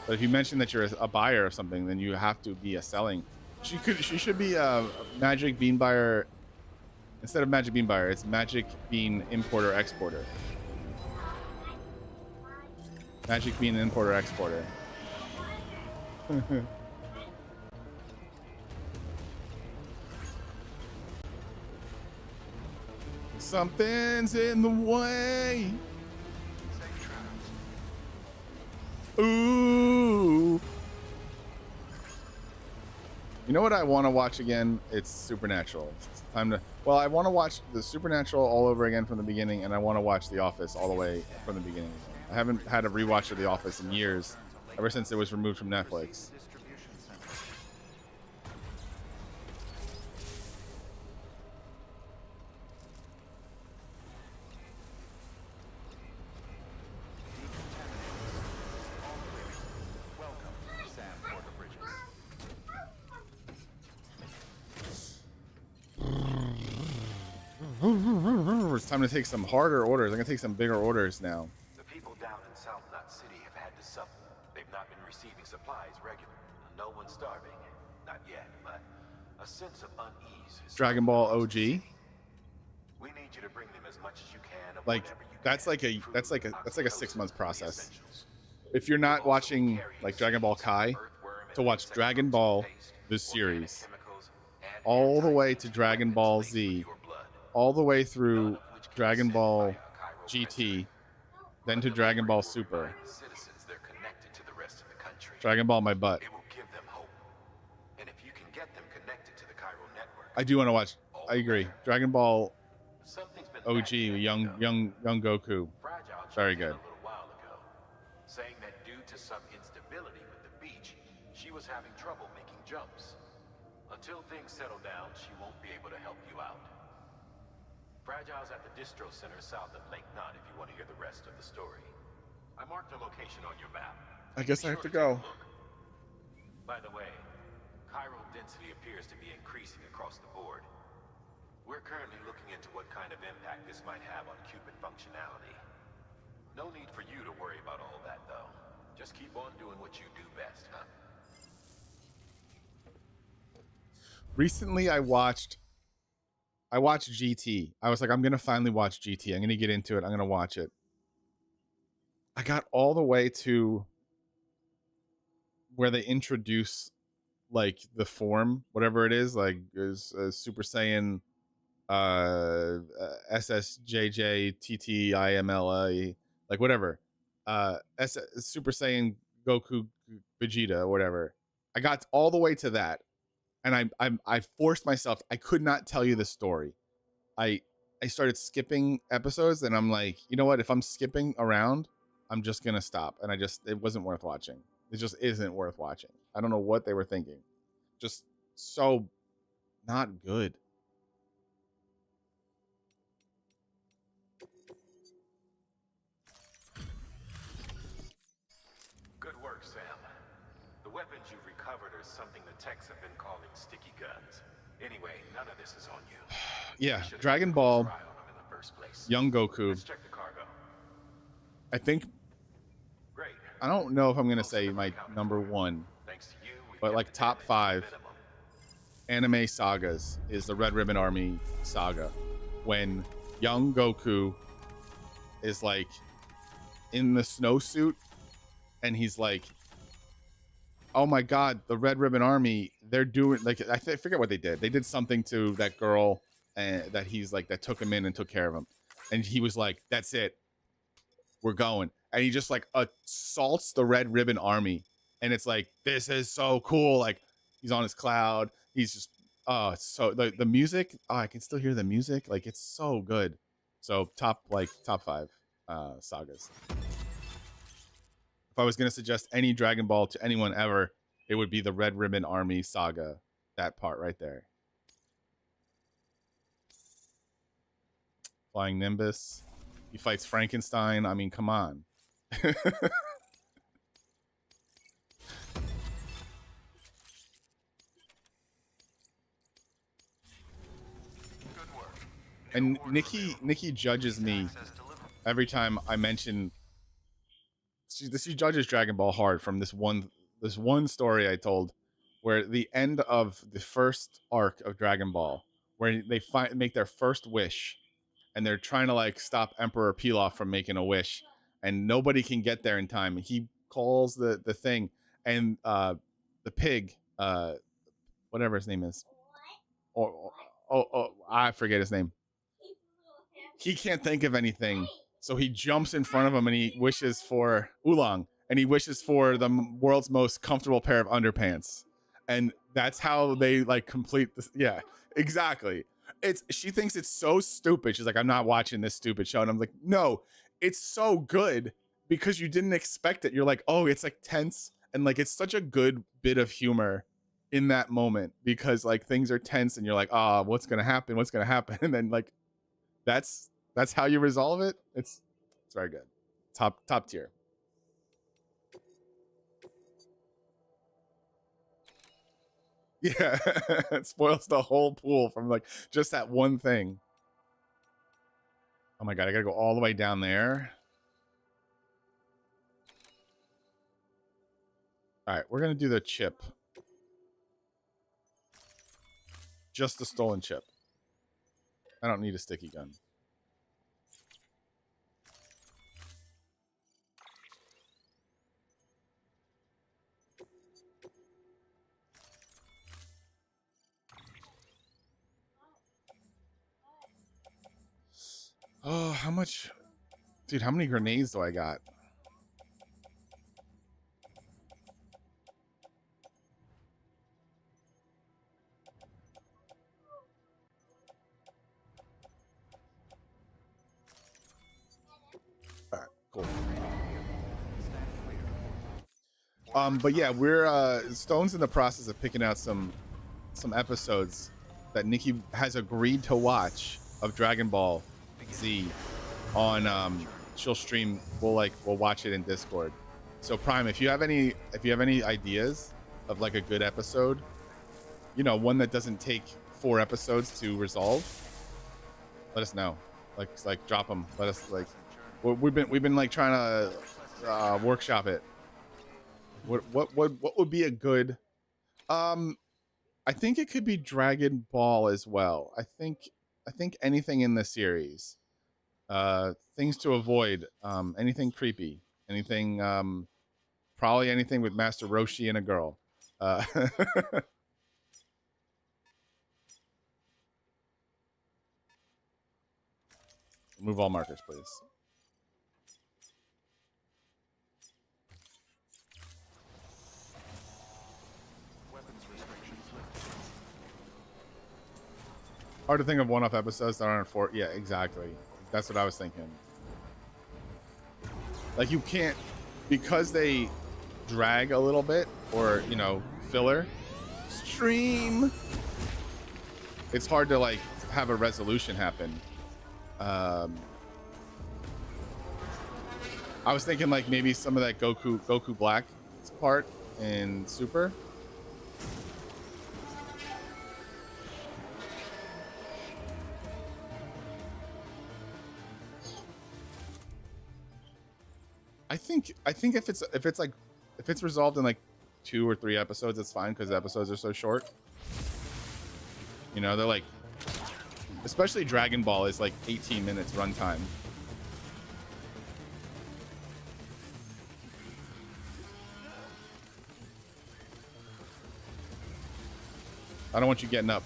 But if you mention that you're a buyer of something, then you have to be a selling. She should be a magic bean buyer. Instead of magic bean buyer, it's magic bean importer exporter. Magic bean importer exporter. Something's in the way. Ooh. You know what I want to watch again? It's Supernatural. It's time to. Well, I want to watch the Supernatural all over again from the beginning, and I want to watch The Office all the way from the beginning. I haven't had a rewatch of The Office in years, ever since it was removed from Netflix. It's time to take some harder orders. I'm gonna take some bigger orders now. The people down in South Knot City have had to suffer. They've not been receiving supplies regularly. No one's starving. Not yet, but a sense of unease is Dragon Ball OG. We need you to bring them as much as you can of Like whatever you that's can. like a 6 month process. If you're not watching like Dragon Ball Kai, to watch Dragon Ball the series all the way to Dragon Ball Z, all the way through Dragon Ball GT, then to Dragon Ball Super. Citizens, they're connected to the rest of the country. Dragon Ball my butt. It will give them hope. And if you can get them connected to the Cairo network, I do want to watch. I agree. Dragon Ball something's been OG, young Goku. Fragile Very checked in good. a little while ago, saying that due to some instability with the beach, she was having trouble making jumps. Until things settle down, she won't be able to help you out. Fragile's at the distro center south of Lake Knot if you want to hear the rest of the story. I marked the location on your map. I guess I have to go. By the way, chiral density appears to be increasing across the board. We're currently looking into what kind of impact this might have on Cupid functionality. No need for you to worry about all that, though. Just keep on doing what you do best, huh? Recently, I watched GT. I was like, I'm gonna finally watch GT. I'm gonna get into it. I'm gonna watch it. I got all the way to where they introduce like the form, whatever it is, like is Super Saiyan, SSJJ like whatever, Super Saiyan Goku Vegeta, whatever. I got all the way to that, and I forced myself. I could not tell you the story. I started skipping episodes, and I'm like, you know what? If I'm skipping around, I'm just gonna stop. And it wasn't worth watching. It just isn't worth watching. I don't know what they were thinking. Just so not good. Good work, Sam. The weapons you've recovered are something the techs have been calling sticky guns. Anyway, none of this is on you. Yeah, Dragon Ball, Young Goku. Let's check the cargo. I think. Great. I don't know if I'm gonna say my number one, but like top 5 anime sagas is the Red Ribbon Army saga, when young Goku is like in the snowsuit, and he's like, oh my god, the Red Ribbon Army, they're doing like, I forget what they did. They did something to that girl, and that he's like, that took him in and took care of him, and he was like, that's it, we're going. And he just like assaults the Red Ribbon Army, and it's like, this is so cool. Like, he's on his cloud, he's just so the music, I can still hear the music, like it's so good. So top 5 sagas. If I was going to suggest any Dragon Ball to anyone ever, it would be the Red Ribbon Army saga, that part right there. Flying Nimbus, he fights Frankenstein. I mean, come on. And Nikki judges me every time I mention. She judges Dragon Ball hard from this one story I told, where the end of the first arc of Dragon Ball, where they make their first wish, and they're trying to like stop Emperor Pilaf from making a wish, and nobody can get there in time. He calls the thing, and the pig, whatever his name is, or I forget his name. He can't think of anything, so he jumps in front of him and he wishes for Oolong, and he wishes for the world's most comfortable pair of underpants, and that's how they like complete this. Yeah, exactly. She thinks it's so stupid. She's like, I'm not watching this stupid show, and I'm like, no, it's so good because you didn't expect it. You're like, oh, it's like tense, and like it's such a good bit of humor in that moment, because like things are tense and you're like, oh, what's gonna happen, and then like that's how you resolve it. It's very good. Top tier. Yeah. It spoils the whole pool from like just that one thing. Oh my god, I gotta go all the way down there. All right, we're gonna do the chip. Just the stolen chip. I don't need a sticky gun. Oh, how much? Dude, how many grenades do I got? All right, cool. But yeah, we're Stone's in the process of picking out some episodes that Nikki has agreed to watch of Dragon Ball Z on she'll stream. We'll watch it in Discord. So Prime, if you have any ideas of like a good episode, you know, one that doesn't take 4 episodes to resolve, let us know. Like drop them. Let us like. We've been like trying to workshop it. What would be a good? I think it could be Dragon Ball as well. I think anything in the series. Things to avoid. Anything creepy. Anything. Probably anything with Master Roshi and a girl. Remove all markers, please. Hard to think of one-off episodes that aren't 4. Yeah, exactly. That's what I was thinking. Like you can't, because they drag a little bit, or you know, filler stream. It's hard to like have a resolution happen. I was thinking like maybe some of that Goku Black part in Super. I think if it's resolved in like 2 or 3 episodes, it's fine because the episodes are so short. You know, they're like, especially Dragon Ball is like 18 minutes runtime. I don't want you getting up.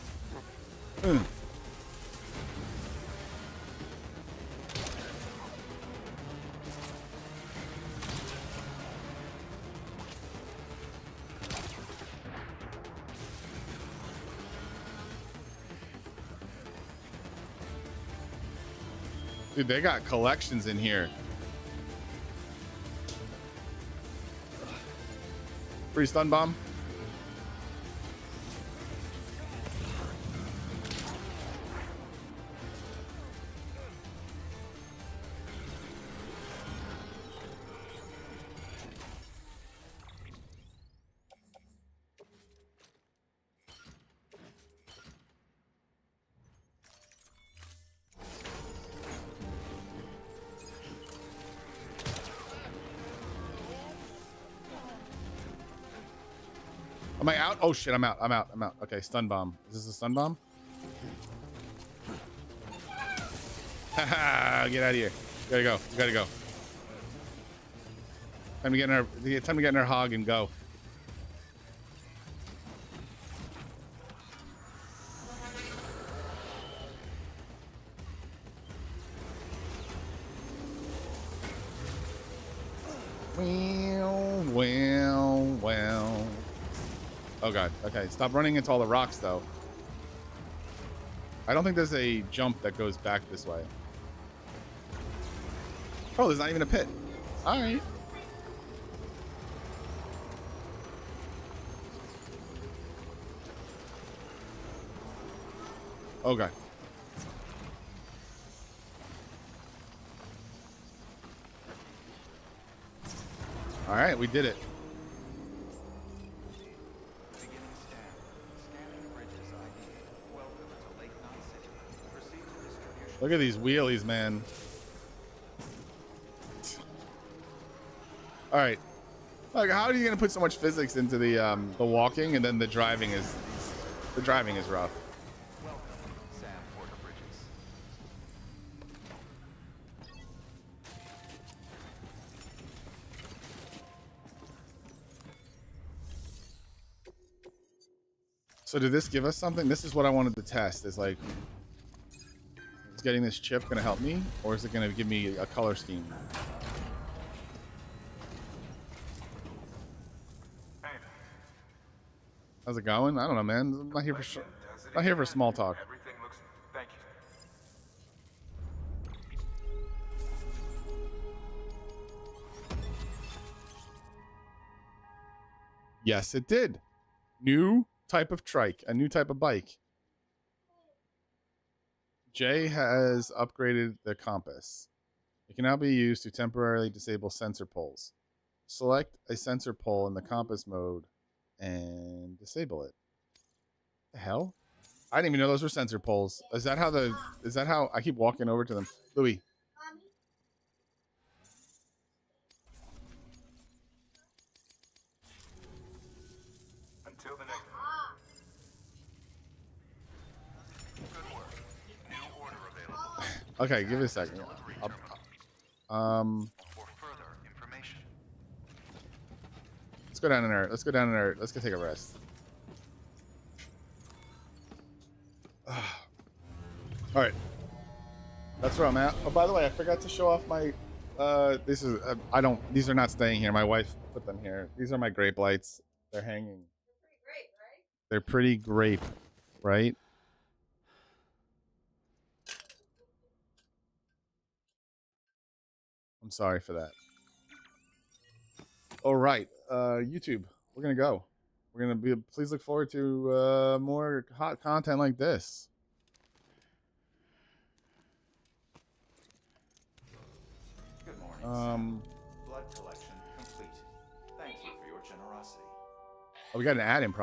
Dude, they got collections in here. Free stun bomb. Am I out? Oh shit, I'm out. Okay, stun bomb. Is this a stun bomb? Haha, get out of here. Gotta go. You gotta go. Time to get in our hog and go. Well. Oh god. Okay, stop running into all the rocks though. I don't think there's a jump that goes back this way. Oh, there's not even a pit. All right. Okay. All right, we did it. Look at these wheelies, man. All right. Like, how are you gonna put so much physics into the walking, and then the driving is rough. So did this give us something? This is what I wanted to test. Is like, is getting this chip gonna help me, or is it gonna give me a color scheme? How's it going? I don't know, man. I'm not here for small talk. Everything looks. Thank you. Yes, it did. New type of trike, a new type of bike. Jay has upgraded the compass. It can now be used to temporarily disable sensor pulls. Select a sensor pull in the compass mode and disable it. The hell? I didn't even know those were sensor pulls. Is that how I keep walking over to them? Louis. Until the next. Good work. New order available. Okay, give it a second. For further information. Let's go down in there. Let's go down in there. Let's go take a rest. All right. That's where I'm at. Oh, by the way, I forgot to show off my. This is. I don't. These are not staying here. My wife put them here. These are my grape lights. They're hanging. They're pretty grape, right? I'm sorry for that. All right, YouTube. We're gonna go. We're gonna be. Please look forward to more hot content like this. Good morning. Blood collection complete. Thank you for your generosity. Oh, we got an ad in progress.